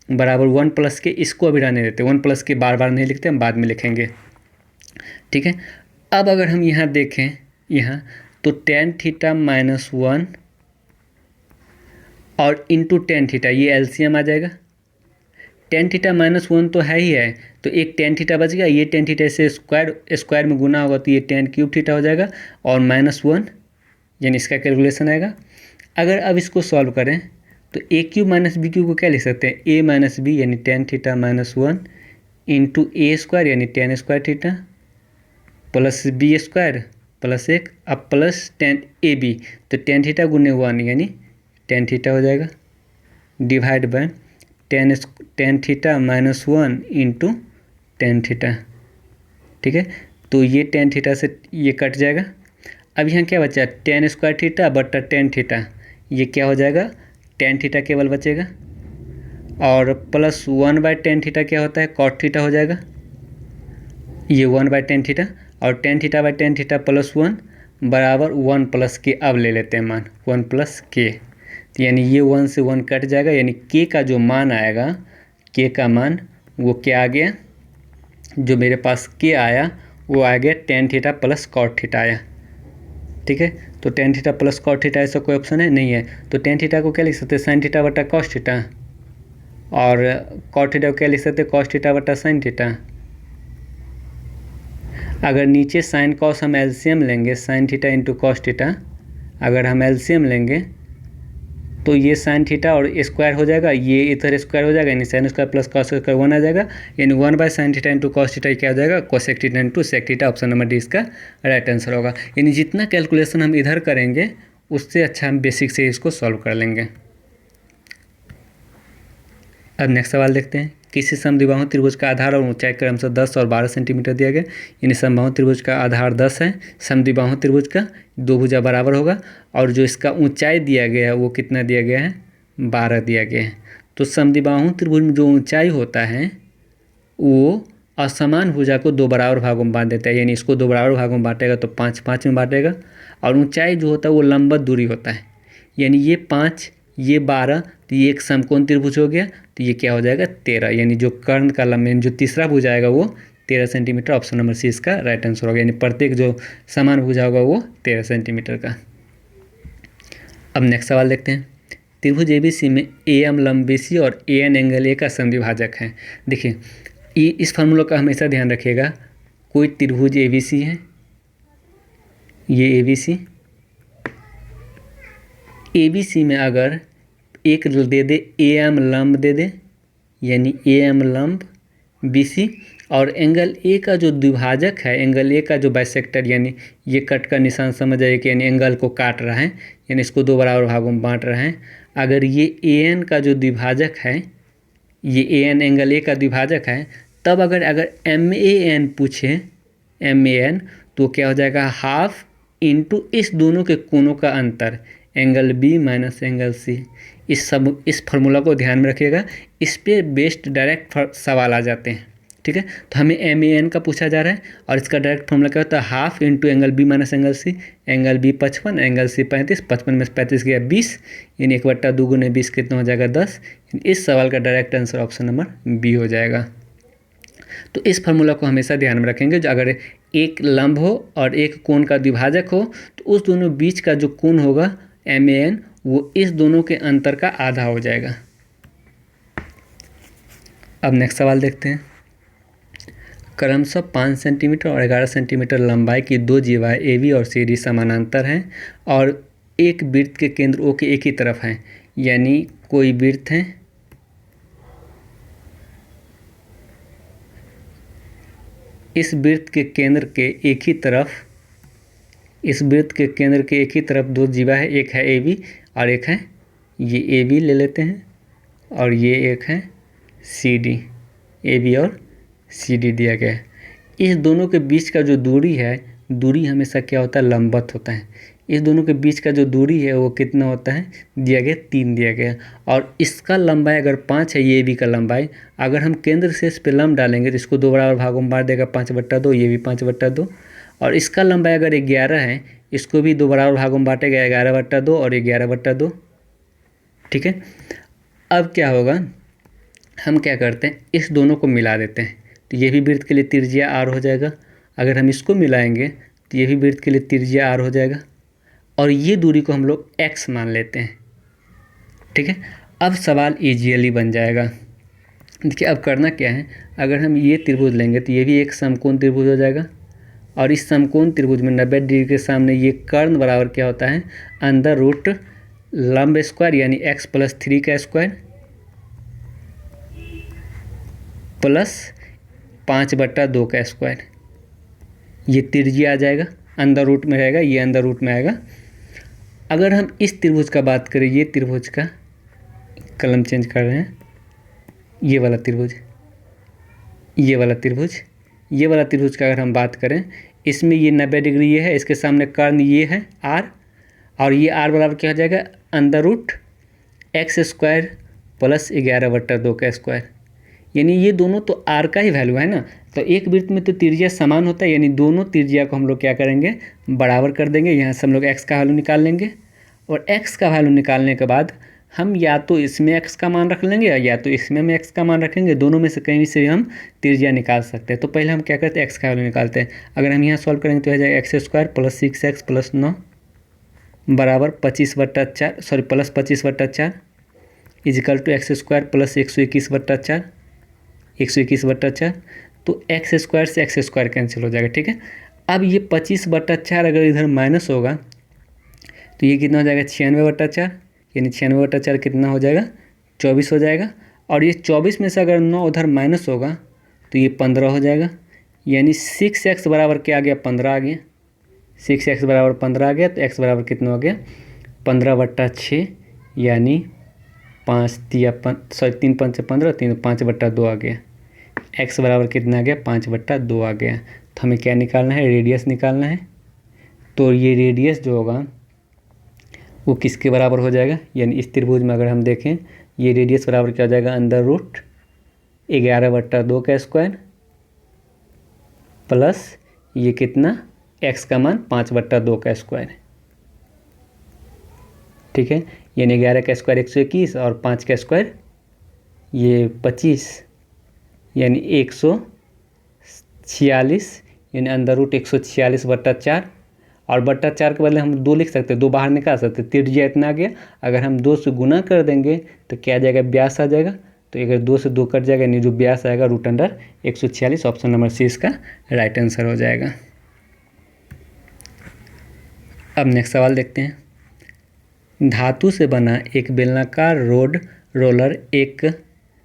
बराबर 1 प्लस के, इसको अभी रहने देते, 1 प्लस के बार बार नहीं लिखते, हम बाद में लिखेंगे। ठीक है, अब अगर हम यहाँ देखें यहाँ तो टेन थीटा माइनस 1 और इंटू टेन थीटा, ये एलसीएम आ जाएगा। टेन थीटा माइनस 1 तो है ही है, तो एक टेन थीटा बच गया, ये टेन थीटा से स्क्वायर में गुना होगा तो ये टेन क्यूब थीटा हो जाएगा और माइनस 1 यानी इसका कैलकुलेशन आएगा। अगर अब इसको सॉल्व करें तो A cube minus B cube को क्या लिख सकते हैं ए माइनस बी यानी tan theta minus 1 into A square यानी tan square theta plus B square plus 1 अब प्लस टेन ए बी, तो टेन थीटा गुने 1 यानी टेन थीटा हो जाएगा divide by tan theta minus 1 into tan theta. ठीक है, तो ये टेन थीटा से ये कट जाएगा। अब यहाँ क्या बचा टेन स्क्वायर थीटा बटा टेन थीटा, ये क्या हो जाएगा टेन थीटा केवल बचेगा और प्लस 1 बाय टेन थीटा क्या होता है कॉट थीटा हो जाएगा, ये 1 बाय टेन थीटा और tan theta by tan theta plus 1 बराबर 1 प्लस के। अब ले लेते हैं मान 1 प्लस के, यानी ये 1 से 1 कट जाएगा, यानी के का जो मान आएगा, के का मान वो क्या आ गया, जो मेरे पास के आया वो आ गया tan theta plus cot theta आया। ठीक है, तो tan theta plus cot theta ऐसा कोई ऑप्शन है नहीं है, तो टेन थीटा को क्या लिख सकते हैं साइन थीटा बटा कॉस थीटा और कॉट थीटा को क्या लिख सकते हैं कॉस थीटा बटा साइन थीटा। अगर नीचे साइन कॉस हम एलसीएम लेंगे, sine theta into cos theta, अगर हम एलसीएम लेंगे तो ये साइन थीटा और स्क्वायर हो जाएगा, ये इधर स्क्वायर हो जाएगा, यानी sine square plus cos square 1 आ जाएगा, यानी 1/sin theta into cos theta क्या हो जाएगा, cosec theta into sec theta. Option number D इसका राइट आंसर होगा। यानी जितना कैलकुलेशन हम इधर करेंगे उससे अच्छा हम बेसिक से इसको सॉल्व कर लेंगे। अब नेक्स्ट सवाल देखते हैं। किसी समद्विबाहु त्रिभुज का आधार और ऊंचाई क्रमशः 10 और 12 सेंटीमीटर दिया गया। यानी समबाहु त्रिभुज का आधार 10 है, समद्विबाहु त्रिभुज का दो भुजा बराबर होगा, और जो इसका ऊंचाई दिया गया है वो कितना दिया गया है, 12 दिया गया है। तो समद्विबाहु त्रिभुज में जो ऊंचाई होता है वो असमान भुजा को दो बराबर भागों में बांट देता है, यानी इसको दो बराबर भागों में बांटेगा तो 5-5 में बांटेगा, और ऊंचाई जो होता है वो लंबवत दूरी होता है, यानी ये 5 ये 12, तो ये एक समकोण त्रिभुज हो गया, तो ये क्या हो जाएगा 13, यानी जो कर्ण का लंब जो तीसरा भुजा आएगा वो 13 सेंटीमीटर। ऑप्शन नंबर सी इसका राइट आंसर होगा, यानी प्रत्येक जो समान भुजा होगा वो 13 सेंटीमीटर का। अब नेक्स्ट सवाल देखते हैं। त्रिभुज एबीसी में AM लंब BC और AN एंगल A का समद्विभाजक है। देखिए इस फार्मूला का हमेशा ध्यान रखिएगा। कोई त्रिभुज ABC है, ये ABC में अगर एक दे दे AM लंब दे दे, यानी AM लंब BC, और एंगल A का जो द्विभाजक है, एंगल A का जो बाइसेक्टर, यानी ये कट का निशान समझ आइए कि यानी एंगल को काट रहा है, यानी इसको दो बराबर भागों में बांट रहा है। अगर ये AN का जो द्विभाजक है, ये AN एंगल A का द्विभाजक है, तब अगर MAN पूछे, MAN, तो क्या हो जाएगा, हाफ इंटू इस दोनों के कोणों का अंतर, angle B minus angle C। इस फार्मूला को ध्यान में रखिएगा, इस पे बेस्ड डायरेक्ट सवाल आ जाते हैं। ठीक है, तो हमें MAN का पूछा जा रहा है, और इसका डायरेक्ट फार्मूला क्या होता है, half into angle B minus angle C। Angle B 55, angle C 35, 55 में 35 गया 20, यानी 1/2 गुने 20 कितना हो जाएगा 10। इस सवाल का direct answer option number B हो जाएगा। तो इस फार्मूला को हमेशा ध्यान में रखेंगे। जो अगर एक लंब हो और एक कोण का द्विभाजक हो, तो उस दोनों बीच का जो कोण होगा MAN, वो इस दोनों के अंतर का आधा हो जाएगा। अब नेक्स्ट सवाल देखते हैं। क्रमशः 5 सेंटीमीटर और 11 सेंटीमीटर लंबाई की दो जीवाएं AB और CD समानांतर हैं और एक वृत्त के केंद्र O के एक ही तरफ हैं। यानी कोई वृत्त है, इस वृत्त के केंद्र के एक ही तरफ, इस वृत्त के केंद्र के एक ही तरफ दो जीवा है, एक है AB और एक है, ये AB ले लेते हैं, और ये एक है CD, AB और CD दिया गया है। इस दोनों के बीच का जो दूरी है, दूरी हमेशा क्या होता है, लंबवत होता है। इस दोनों के बीच का जो दूरी है वो कितना होता है, दिया गया 3 दिया गया, और इसका लंबाई अगर 5 है, ये AB का लंबाई, अगर हम केंद्र से इस पे लंब डालेंगे तो इसको दो बराबर भागों में बांट देगा, 5/2, ये भी 5/2, और इसका लंबाई अगर 11 है, इसको भी दो बराबर भागों में बांटेगा, 11/2 और 11/2। ठीक है, अब क्या होगा, हम क्या करते हैं, इस दोनों को मिला देते हैं, तो ये भी वृत्त के लिए त्रिज्या R हो जाएगा। अगर हम इसको मिलाएंगे तो ये भी वृत्त के लिए त्रिज्या R हो जाएगा, और ये दूरी को हम लोग x मान लेते हैं। ठीक है, अब सवाल इजीली बन जाएगा। देखिए अब करना क्या है, अगर हम ये त्रिभुज लेंगे तो ये भी एक समकोण त्रिभुज हो जाएगा, और इस समकोण त्रिभुज में 90 डिग्री के सामने ये कर्ण बराबर क्या होता है, अंडर रूट लंब स्क्वायर, यानी x + 3 का स्क्वायर प्लस 5/2 का स्क्वायर। ये त्रिज्या आ जाएगा, अंदर रूट में रहेगा, ये अंदर रूट में आएगा। अगर हम इस त्रिभुज का बात करें, ये त्रिभुज का, कलम चेंज कर रहे हैं, ये वाला त्रिभुज, ये वाला त्रिभुज, ये वाला त्रिभुज का अगर हम बात करें, इसमें ये 90 डिग्री ये है, इसके सामने कर्ण ये है R, और ये R बराबर क्या हो जाएगा, अंडर रूट x² प्लस 11/2 का स्क्वायर। यानी ये दोनों तो R का ही वैल्यू है ना, तो एक वृत्त में तो त्रिज्या समान होता है, यानी दोनों त्रिज्या को हम लोग क्या करेंगे, बराबर कर देंगे। यहाँ से हम लोग x का वैल्यू निकाल लेंगे, और x का वैल्यू निकालने के बाद हम या तो इसमें x का मान रख लेंगे या तो इसमें हम x का मान रखेंगे, दोनों में से कहीं से हम त्रिज्या निकाल सकते हैं। तो पहले हम क्या करते हैं, x का वैल्यू निकालते हैं। अगर हम यहाँ सॉल्व करेंगे तो हो जाएगा x² प्लस 6x प्लस 9 बराबर 25/4, sorry plus 25/4 equal to x² plus 121/4, 121/4। तो एक्स स्क्वायर से एक्स स्क्वायर कैंसिल हो जाएगा, ठीक है। अब ये 25/4 अगर इधर माइनस होगा तो ये कितना हो जाएगा 96/4, यानी 96/4 कितना हो जाएगा 24 हो जाएगा। और ये 24 में से अगर 9 उधर माइनस होगा तो ये 15 हो जाएगा, यानी 6x बराबर क्या आ गया 15 आ गया। 6x बराबर 15 आ गया तो x बराबर कितना हो गया 15/6, यानी 3 5 15, 3 5/2 आ गया। x बराबर कितना आ गया 5/2 आ गया। तो हमें क्या निकालना है, रेडियस निकालना है। तो ये रेडियस जो होगा वो किसके बराबर हो जाएगा, यानी इस त्रिभुज में अगर हम देखें ये रेडियस बराबर क्या हो जाएगा √11/2 का स्क्वायर प्लस ये कितना x का मान 5/2 का स्क्वायर, ठीक है। यानी 11 का स्क्वायर 121 और 5 का स्क्वायर ये 25, यानी 146, यानी √146/4 और /4 के बदले हम 2 लिख सकते हैं, 2 बाहर निकाल सकते हैं। त्रिज्या इतना आ गया, अगर हम 2 से गुना कर देंगे तो क्या आ जाएगा व्यास आ जाएगा। तो अगर 2 से 2 कट जाएगा, यानी जो व्यास आएगा √146। ऑप्शन नंबर सी इसका राइट आंसर हो जाएगा। अब नेक्स्ट सवाल देखते हैं। धातु से बना एक बेलनाकार रोलर 1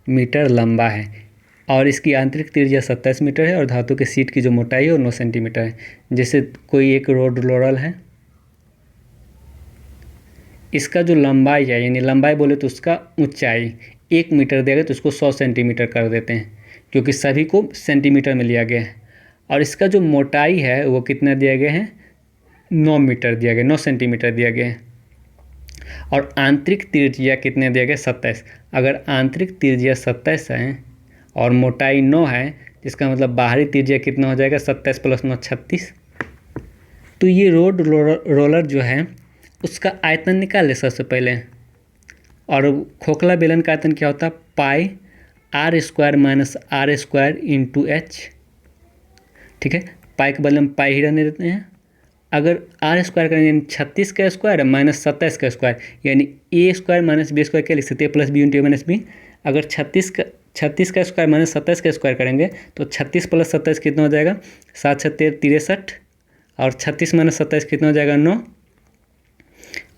मीटर लंबा है और इसकी आंतरिक त्रिज्या 27 मीटर है और धातु के सीट की जो मोटाई है वो 9 सेंटीमीटर है। जैसे कोई एक रोलर है, इसका जो लंबाई है, यानी लंबाई बोले तो उसका ऊंचाई 1 मीटर दिया गया तो उसको 100 सेंटीमीटर कर देते हैं, क्योंकि सभी को सेंटीमीटर में लिया गया है। और इसका जो मोटाई है वो कितना दिया गया है 9 मीटर दिया गया, 9 सेंटीमीटर दिया गया है। और आंतरिक त्रिज्या कितने दिया गया 27। अगर आंतरिक त्रिज्या 27 है और मोटाई 9 है, इसका मतलब बाहरी त्रिज्या कितना हो जाएगा 27 + 9 36। तो ये रोलर जो है उसका आयतन निकाल ले सबसे पहले। और खोखला बेलन का आयतन क्या होता है पाई r² - r² × h, ठीक है। पाई के बदले हम पाई ही रहने देते हैं। अगर r² करेंगे यानी 36 का स्क्वायर -27 का स्क्वायर, यानी a² - b² क्या लिख सकते हैं +b × a - b। अगर 36 का स्क्वायर -27 का स्क्वायर करेंगे तो 36 + 27 कितना हो जाएगा 7 × 6 = 63 और 36 - 27 कितना हो जाएगा 9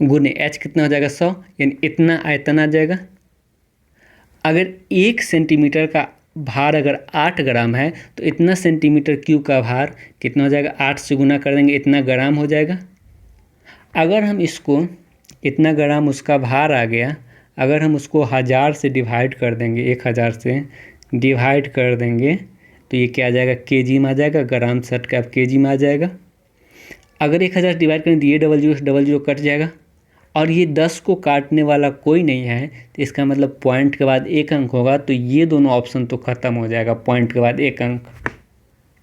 गुने h कितना हो जाएगा 100, यानी इतना आयतन आ जाएगा। अगर 1 सेंटीमीटर का भार अगर 8 ग्राम है तो इतना सेंटीमीटर क्यूब का भार कितना हो जाएगा 8 से गुना कर देंगे इतना ग्राम हो जाएगा। अगर हम इसको इतना ग्राम उसका भार आ गया, अगर हम उसको 1000 से डिवाइड कर देंगे, 1000 से डिवाइड कर देंगे तो ये क्या आ जाएगा केजी में आ जाएगा, ग्राम से हट के आप केजी में आ जाएगा। अगर 1000 डिवाइड करें तो ये डबल जीरो कट जाएगा और ये 10 को काटने वाला कोई नहीं है, तो इसका मतलब पॉइंट के बाद 1 अंक होगा। तो ये दोनों ऑप्शन तो ख़त्म हो जाएगा, पॉइंट के बाद 1 अंक,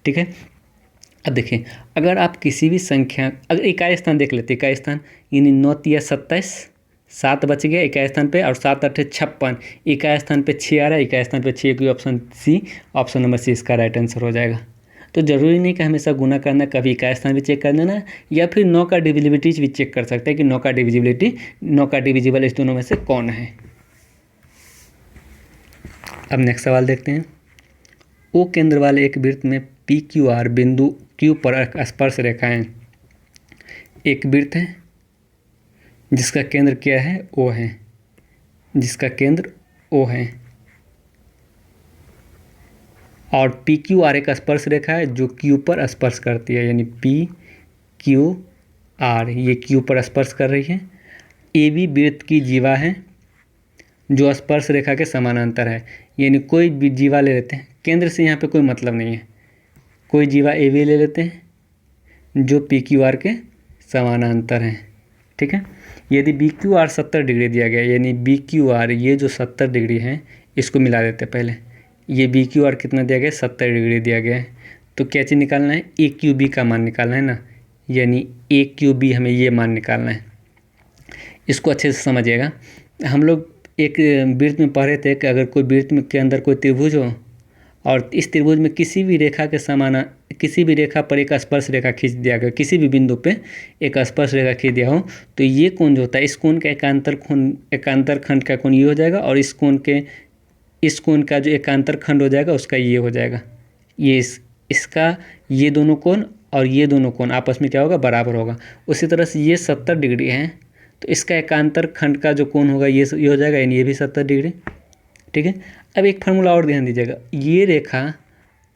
ठीक है। अब देखिए अगर आप किसी भी संख्या, अगर इकाई स्थान देख लेते, इकाई स्थान यानी 9 × 27 7 बच गया इकाई स्थान पे और 7 × 8 = 56, इकाई स्थान पे 6 आ रहा है, इकाई स्थान पे 6 की option C, option number C इसका राइट आंसर हो जाएगा। तो ज़रूरी नहीं कि हमेशा गुना करना, कभी इकाई स्थान भी चेक कर देना या फिर 9 का डिविजिबिलिटी भी चेक कर सकते हैं कि 9 का डिविजिबल इस दोनों में से कौन है। अब नेक्स्ट सवाल देखते हैं। ओ केंद्र वाले एक वृत्त में PQR बिंदु Q पर स्पर्श रेखाएं। एक वृत्त है जिसका केंद्र क्या है O है, जिसका केंद्र O है और PQR एक स्पर्श रेखा है जो Q पर स्पर्श करती है, यानी PQR ये Q पर स्पर्श कर रही है। AB वृत्त की जीवा है जो स्पर्श रेखा के समानांतर है, यानी कोई भी जीवा ले लेते हैं, केंद्र से यहाँ पे कोई मतलब नहीं है, कोई जीवा AB ले लेते हैं जो PQR के समानांतर हैं, ठीक है। यदि BQR 70 डिग्री दिया गया, यानी BQR ये जो 70 डिग्री है इसको मिला देते हैं पहले, ये BQR कितना दिया गया 70 डिग्री दिया गया है। तो क्या चीज़ निकालना है AQB का मान निकालना है ना, यानी AQB हमें ये मान निकालना है। इसको अच्छे से समझिएगा। हम लोग एक वृत्त में पढ़े थे कि अगर कोई वृत्त में के अंदर कोई त्रिभुज हो और इस त्रिभुज में किसी भी रेखा के समान, किसी भी रेखा पर एक स्पर्श रेखा खींच दिया गया, किसी भी बिंदु पे एक स्पर्श रेखा खींच दिया हो, तो ये कोण जो होता है इस कोण का एकांतर खंड का कोण ये हो जाएगा और इस कोण का जो एकांतर खंड हो जाएगा उसका ये हो जाएगा, इसका ये दोनों कोण और ये दोनों कोण आपस में क्या होगा, बराबर होगा। उसी तरह से ये 70 डिग्री है, तो इसका एकांतर खंड का जो कोण होगा ये हो जाएगा, यानी ये भी 70 डिग्री। ठीक है, अब एक फार्मूला और ध्यान दीजिएगा, ये रेखा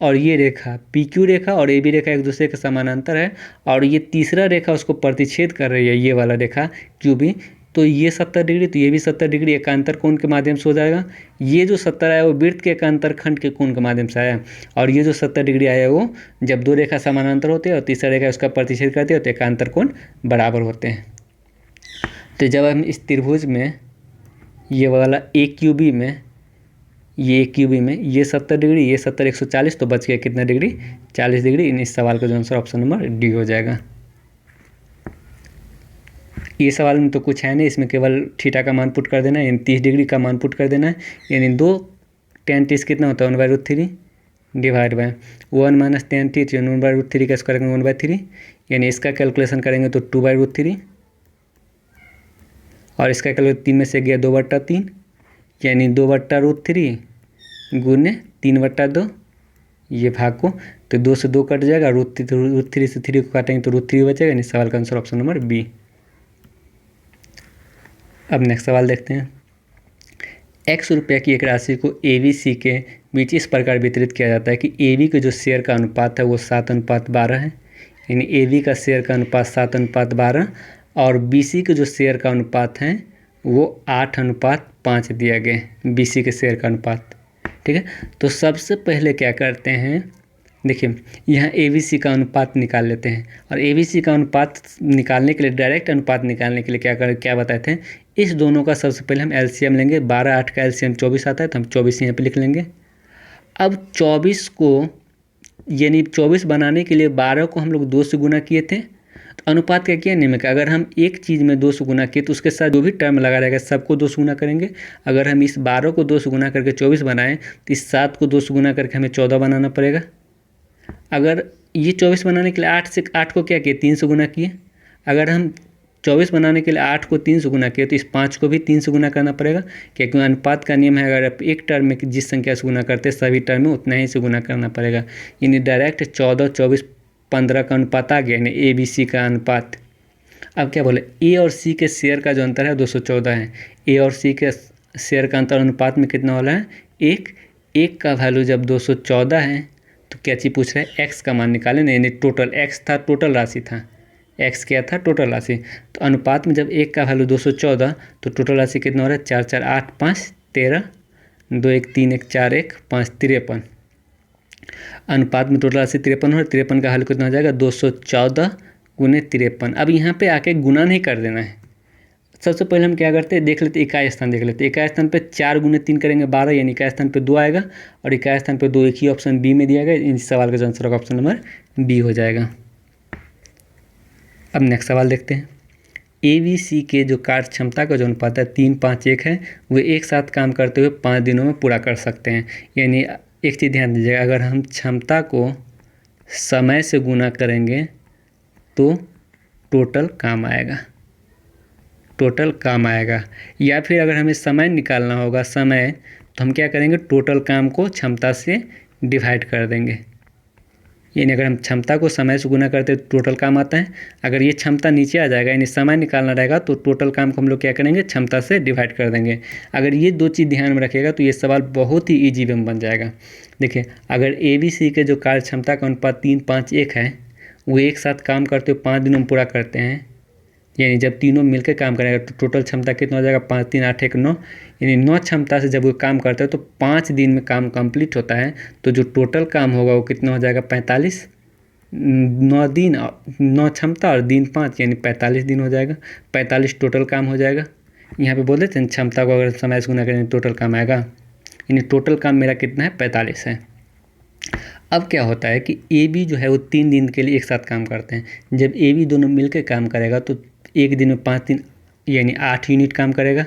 और ये रेखा पी क्यू रेखा और ए बी रेखा एक दूसरे के समानांतर है, और ये तीसरा रेखा उसको प्रतिच्छेद कर रही है, ये वाला रेखा क्यू बी। तो ये 70 डिग्री, तो ये भी 70 डिग्री एकांतर कोण के माध्यम से हो जाएगा। ये जो 70 आया वो वृत्त के एकांतर खंड के कोण के माध्यम से आया, और ये जो 70 डिग्री आया वो जब दो रेखा समानांतर होते हैं और तीसरा रेखा उसका प्रतिच्छेद करते हैं तो एकांतर कोण बराबर होते हैं। तो जब हम इस त्रिभुज में ये वाला ए क्यू बी में ये क्यू बी में ये 70 डिग्री, ये 70, 140, तो बच गया कितना डिग्री, 40 डिग्री। इस सवाल का जो आंसर ऑप्शन नंबर डी हो जाएगा। ये सवाल में तो कुछ है नहीं, इसमें केवल थीटा का मान पुट कर देना है, यानी 30 डिग्री का मान पुट कर देना है, यानी 2 tan 30 कितना होता है 1/√3 डिवाइड बाय 1 माइनस tan 30, 1/√3 का स्क्वायर करेंगे 1/3, यानी इसका कैलकुलेशन करेंगे तो 2/√3, और इसका कैलकुलेशन 3 में से गया 2/3, यानी 2/√3 गुने 3/2, ये भाग को तो 2 से 2 कट जाएगा, √3 से 3 को काटेंगे तो √3 बचेगा, यानी सवाल का आंसर ऑप्शन नंबर बी। अब नेक्स्ट सवाल देखते हैं। x रुपये की एक राशि को ए बी सी के बीच इस प्रकार वितरित किया जाता है कि ए बी के जो शेयर का अनुपात है वो 7:12 है, यानी ए बी का शेयर का अनुपात 7:12, और बी सी के जो शेयर का अनुपात है वो 8:5 दिया गया है, बी सी के शेयर का अनुपात। ठीक है, तो सबसे पहले क्या करते हैं, देखिए यहाँ ए बी सी का अनुपात निकाल लेते हैं, और ए बी सी का अनुपात निकालने के लिए, डायरेक्ट अनुपात निकालने के लिए क्या बताए थे, इस दोनों का सबसे पहले हम एलसीएम लेंगे। 12, 8 का एलसीएम 24 आता है, तो हम 24 यहाँ पे लिख लेंगे। अब 24 को, यानी 24 बनाने के लिए 12 को हम लोग 2 से गुना किए थे, तो अनुपात क्या किया नियम का, अगर हम एक चीज़ में 2 से गुना किए तो उसके साथ जो भी टर्म लगा रहेगा सबको 2 से गुना करेंगे। अगर हम इस 12 को 2 से गुना करके 24 बनाएं तो इस 7 को 2 से गुना करके हमें 14 बनाना पड़ेगा। अगर ये 24 बनाने के लिए 8 को क्या किए, 3 से गुना किए। अगर हम 24 बनाने के लिए 8 को 3 से गुना किए तो इस 5 को भी 3 से गुना करना पड़ेगा, क्योंकि अनुपात का नियम है, अगर आप एक टर्म में जिस संख्या से गुना करते हैं सभी टर्म में उतना ही से गुना करना पड़ेगा। यानी डायरेक्ट 14, 24, 15 का अनुपात आ गया, यानी ए बी सी का अनुपात। अब क्या बोले, ए और सी के शेयर का जो अंतर है 214 है। ए और सी के शेयर का अंतर अनुपात में कितना वाला है, 1 का वैल्यू जब 214 है तो क्या चीज़ पूछ रहा है, एक्स का मान निकालें ना, यानी टोटल एक्स था, टोटल राशि था, एक्स क्या था, टोटल राशि। तो अनुपात में जब 1 का वैल्यू 214 तो टोटल राशि कितना हो रहा है, 4, 4, 8, 5, 13, 2, 1, 3, 1, 4, 1, 5, 53। अनुपात में टोटल राशि 53 हो, 53 का हल कितना हो जाएगा, 214 गुने 53। अब यहाँ पे आके गुना नहीं कर देना है, सबसे पहले हम क्या करते हैं, देख लेते इकाई स्थान देख लेते। इकाई स्थान पे 4 गुने 3 करेंगे 12, यानी इकाई स्थान पे 2 आएगा, और इकाई स्थान पे 2 एक ही ऑप्शन बी में दिया गया। इस सवाल का आंसर ऑप्शन नंबर बी हो जाएगा। अब नेक्स्ट सवाल देखते हैं। ए बी सी के जो कार्य क्षमता का जो अनुपात है 3, 5, 1 है, वे एक साथ काम करते हुए 5 दिनों में पूरा कर सकते हैं। यानी एक चीज़ ध्यान दीजिएगा, अगर हम क्षमता को समय से गुना करेंगे तो टोटल काम आएगा, टोटल काम आएगा। या फिर अगर हमें समय निकालना होगा, समय, तो हम क्या करेंगे, टोटल काम को क्षमता से डिवाइड कर देंगे। यानी अगर हम क्षमता को समय से गुना करते तो टोटल काम आता है, अगर ये क्षमता नीचे आ जाएगा यानी समय निकालना रहेगा तो टोटल काम को हम लोग क्या करेंगे, क्षमता से डिवाइड कर देंगे। अगर ये 2 चीज़ ध्यान में रखिएगा तो ये सवाल बहुत ही ईजी में बन जाएगा। देखिए, अगर ए बी सी के जो कार्य क्षमता का अनुपात 3, 5, 1 है, वो एक साथ काम करते हुए 5 दिनों में पूरा करते हैं, यानी जब तीनों मिलकर काम करेगा तो टोटल क्षमता कितना हो जाएगा, 5, 3, 8, 1, 9, यानी 9 क्षमता से जब वो काम करता है तो 5 दिन में काम कंप्लीट होता है। तो जो टोटल काम होगा वो कितना हो जाएगा, 45, 9 दिन, 9 क्षमता और दिन 5, यानी 45 दिन हो जाएगा। 45 टोटल काम हो जाएगा। यहाँ पे बोल देते हैं क्षमता को अगर समय से गुना करें टोटल काम आएगा, यानी टोटल काम मेरा कितना है, 45 है। अब क्या होता है कि ए बी जो है वो 3 दिन के लिए एक साथ काम करते हैं। जब ए बी दोनों मिलकर काम करेगा तो एक दिन में 5 दिन यानी 8 यूनिट काम करेगा।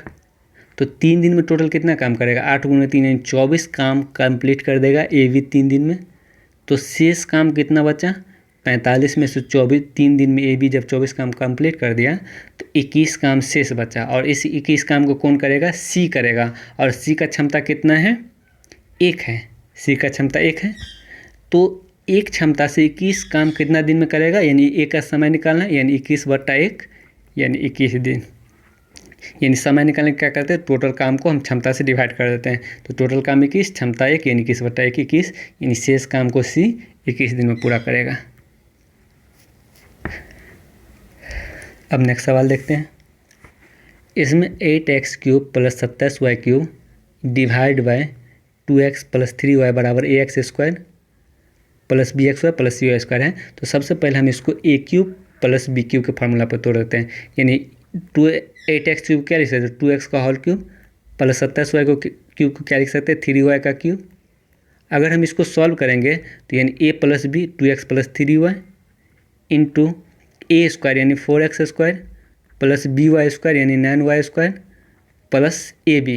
तो 3 दिन में टोटल कितना काम करेगा, 8 गुने 3 यानी 24 काम कंप्लीट कर देगा ए बी 3 दिन में। तो शेष काम कितना बचा, 45 में से 24, 3 दिन में ए बी जब 24 काम कंप्लीट कर दिया तो 21 काम शेष बचा, और इस 21 काम को कौन करेगा, सी करेगा। और सी का क्षमता कितना है, 1 है, सी का क्षमता 1 है। तो एक क्षमता से 21 काम कितना दिन में करेगा, यानी एक का समय निकालना है, यानी 21/1 यानी 21 दिन। यानी समय निकालने क्या करते हैं, टोटल काम को हम क्षमता से डिवाइड कर देते हैं। तो टोटल काम 21, क्षमता 1 यानी 21/1 21, यानी शेष काम को सी 21 दिन में पूरा करेगा। अब नेक्स्ट सवाल देखते हैं। इसमें 8x³ + 27y³ divide by 2x + 3y बराबर ax² + bxy + cy² है। तो सबसे पहले हम इसको a³ + b³ के फार्मूला पर तोड़ देते हैं। यानी 8x³ क्या लिख सकते हैं, 2x का होल क्यूब + 27y को क्यूब को क्या लिख सकते हैं, 3y का क्यूब। अगर हम इसको सॉल्व करेंगे तो यानी a + b 2x + 3y into a² यानी 4x² + by² यानी 9y² plus ab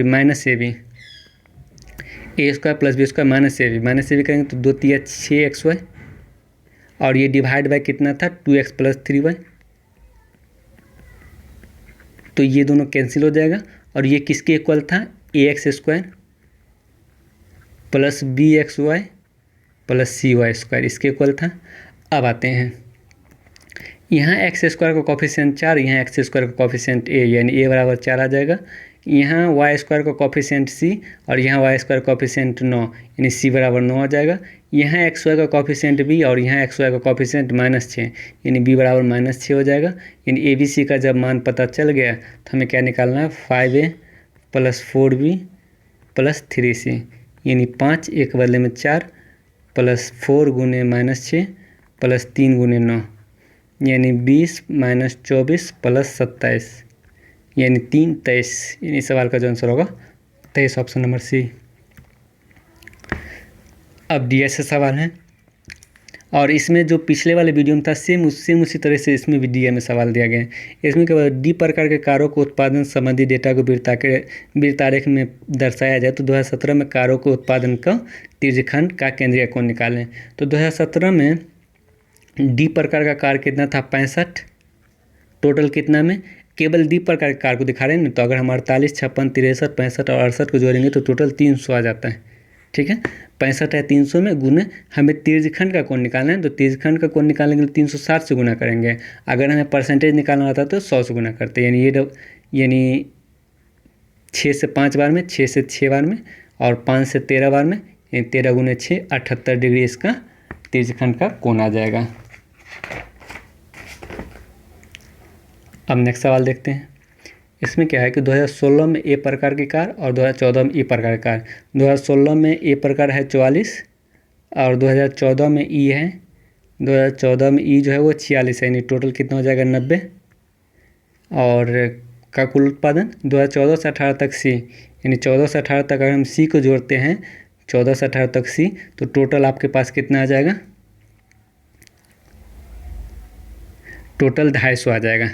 minus ab, a² + b² minus ab करेंगे तो 2 × 6xy और ये डिवाइड बाय कितना था, 2x + 3y। तो ये दोनों कैंसिल हो जाएगा और ये किसके इक्वल था, ax² + bxy + cy² इसके इक्वल था। अब आते हैं यहाँ x² का कॉफिशिएंट 4, यहाँ x² का कॉफिशिएंट a यानी a बराबर 4 आ जाएगा। यहाँ y² का कॉफिशिएंट c और यहाँ y² का कॉफिशिएंट 9 यानी c बराबर 9 आ जाएगा। यहाँ xy का कॉफिशिएंट b और यहाँ xy का कॉफिशिएंट -6 यानी b बराबर -6 हो जाएगा। यानी a b c का जब मान पता चल गया तो हमें क्या निकालना है, 5a + 4b + 3c यानी 5 a के बदले में 4 + 4 × -6 + 3 × 9 यानी 20 - 24 + 27 यानी 3 23 यानी सवाल का जो आंसर होगा 23 ऑप्शन नंबर सी। अब डी से सवाल है और इसमें जो पिछले वाले वीडियो में था सेम उसी तरह से इसमें भी डी में सवाल दिया गया है। इसमें क्या डी प्रकार के कारों को उत्पादन संबंधी डेटा को वृत्तारेख में दर्शाया जाए तो 2017 में कारों को उत्पादन का तिर्यकखंड का केंद्रीय कोण निकालें। तो 2017 में डी प्रकार का कार कितना था, 65। टोटल कितना में, केवल डी प्रकार के कार को दिखा रहे हैं ना, तो अगर हम 48, 56, 63, 65 और 68 को जोड़ेंगे तो टोटल 300 आ जाता है। ठीक है, 65 है 300 में गुने हमें तिर्यकखंड का कोण निकालना है, तो तिर्यकखंड का कोण निकालने के लिए 360 से गुना करेंगे। अगर हमें परसेंटेज निकालना होता तो 100 से गुना करते, यानी 6 से 5 बार में, 6 से 6 बार में और 5 से 13 बार में, यानी 13 × 6 78 डिग्री इसका तिर्यकखंड का कोण आ जाएगा। अब नेक्स्ट सवाल देखते हैं। इसमें क्या है कि 2016 में ए प्रकार की कार और 2014 में ई प्रकार की कार। 2016 में ए प्रकार है 44 और 2014 में ई है, 2014 में ई जो है वो 46 है, यानी टोटल कितना हो जाएगा 90। और का कुल उत्पादन 2014 से 18 तक सी, यानी 14 से 18 तक अगर हम सी को जोड़ते हैं, 14 से 18 तक सी, तो टोटल आपके पास कितना आ जाएगा, टोटल 250 आ जाएगा।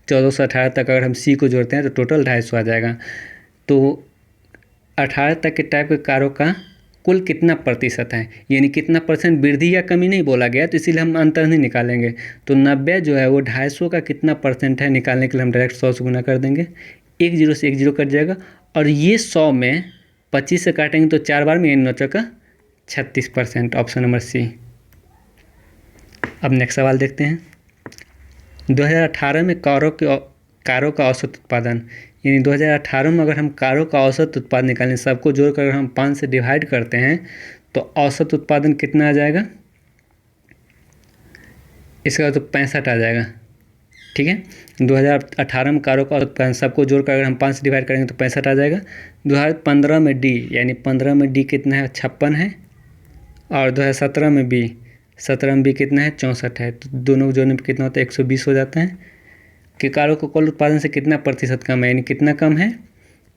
14 से 18 तक अगर हम सी को जोड़ते हैं तो टोटल 250 आ जाएगा। तो 18 तक के टाइप के कारों का कुल कितना प्रतिशत है, यानी कितना परसेंट वृद्धि या कमी नहीं बोला गया, तो इसीलिए हम अंतर नहीं निकालेंगे। तो 90 जो है वो 250 का कितना परसेंट है निकालने के लिए हम डायरेक्ट 100 से गुना कर देंगे। 1 0 से 1 0 कट जाएगा और ये 100 में 25 से काटेंगे तो 4 बार में, यानी 9 चौका 36%, ऑप्शन नंबर सी। अब नेक्स्ट सवाल देखते हैं। 2018 में कारों का औसत उत्पादन, यानी 2018 में अगर हम कारों का औसत उत्पादन निकालें, सबको जोड़कर अगर हम 5 से डिवाइड करते हैं तो औसत उत्पादन कितना आ जाएगा, इसका तो 65 आ जाएगा। ठीक है, 2018 में कारों का उत्पादन सबको जोड़कर अगर हम 5 से डिवाइड करेंगे तो 65 आ जाएगा। 2015 में डी, यानी 15 में डी कितना है, 56 है और 2017 में बी, 17 में बी कितना है, 64 है। तो दोनों जोड़ने पर कितना होता है, 120 हो जाता है। कि कारों को कुल उत्पादन से कितना प्रतिशत कम है, यानी कितना कम है,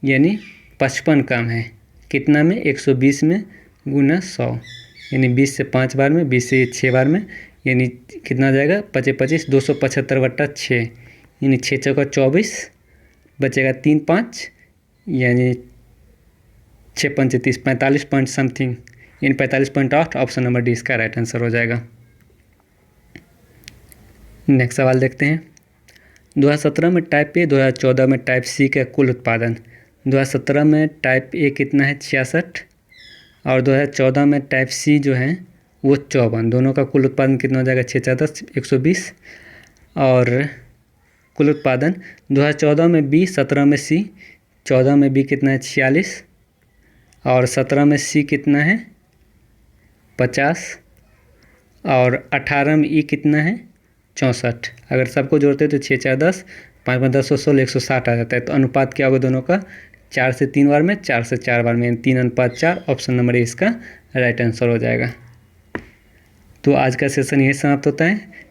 यानी 55 कम है। कितना में, 120 में गुना 100, यानी 20 से 5 बार में, 20 से 6 बार में, यानी कितना आ जाएगा, 25 25 275/6, यानी 6 चौका 24, बचेगा 3 5, यानी 6 पंच 30, 45 पॉइंट समथिंग, यानी 45.8, ऑप्शन नंबर डी इसका राइट आंसर हो जाएगा। नेक्स्ट सवाल देखते हैं। 2017 में टाइप ए, 2014 में टाइप सी का कुल उत्पादन। 2017 में टाइप ए कितना है, 66 और 2014 में टाइप सी जो है वो 54। दोनों का कुल उत्पादन कितना हो जाएगा? 6×10 120। और कुल उत्पादन 2014 में बी, 17 में सी। 14 में बी कितना है? 46। और 17 में सी कितना है? 50। और 18 में ई कितना है? 64। अगर सबको जोड़ते हैं तो 6×4 10, 5×10 16, 160 आ जाता है। तो अनुपात क्या होगा दोनों का? 4 से 3 बार में, 4 से 4 बार में, 3:4। ऑप्शन नंबर ए इसका राइट आंसर हो जाएगा। तो आज का सेशन यही समाप्त होता है।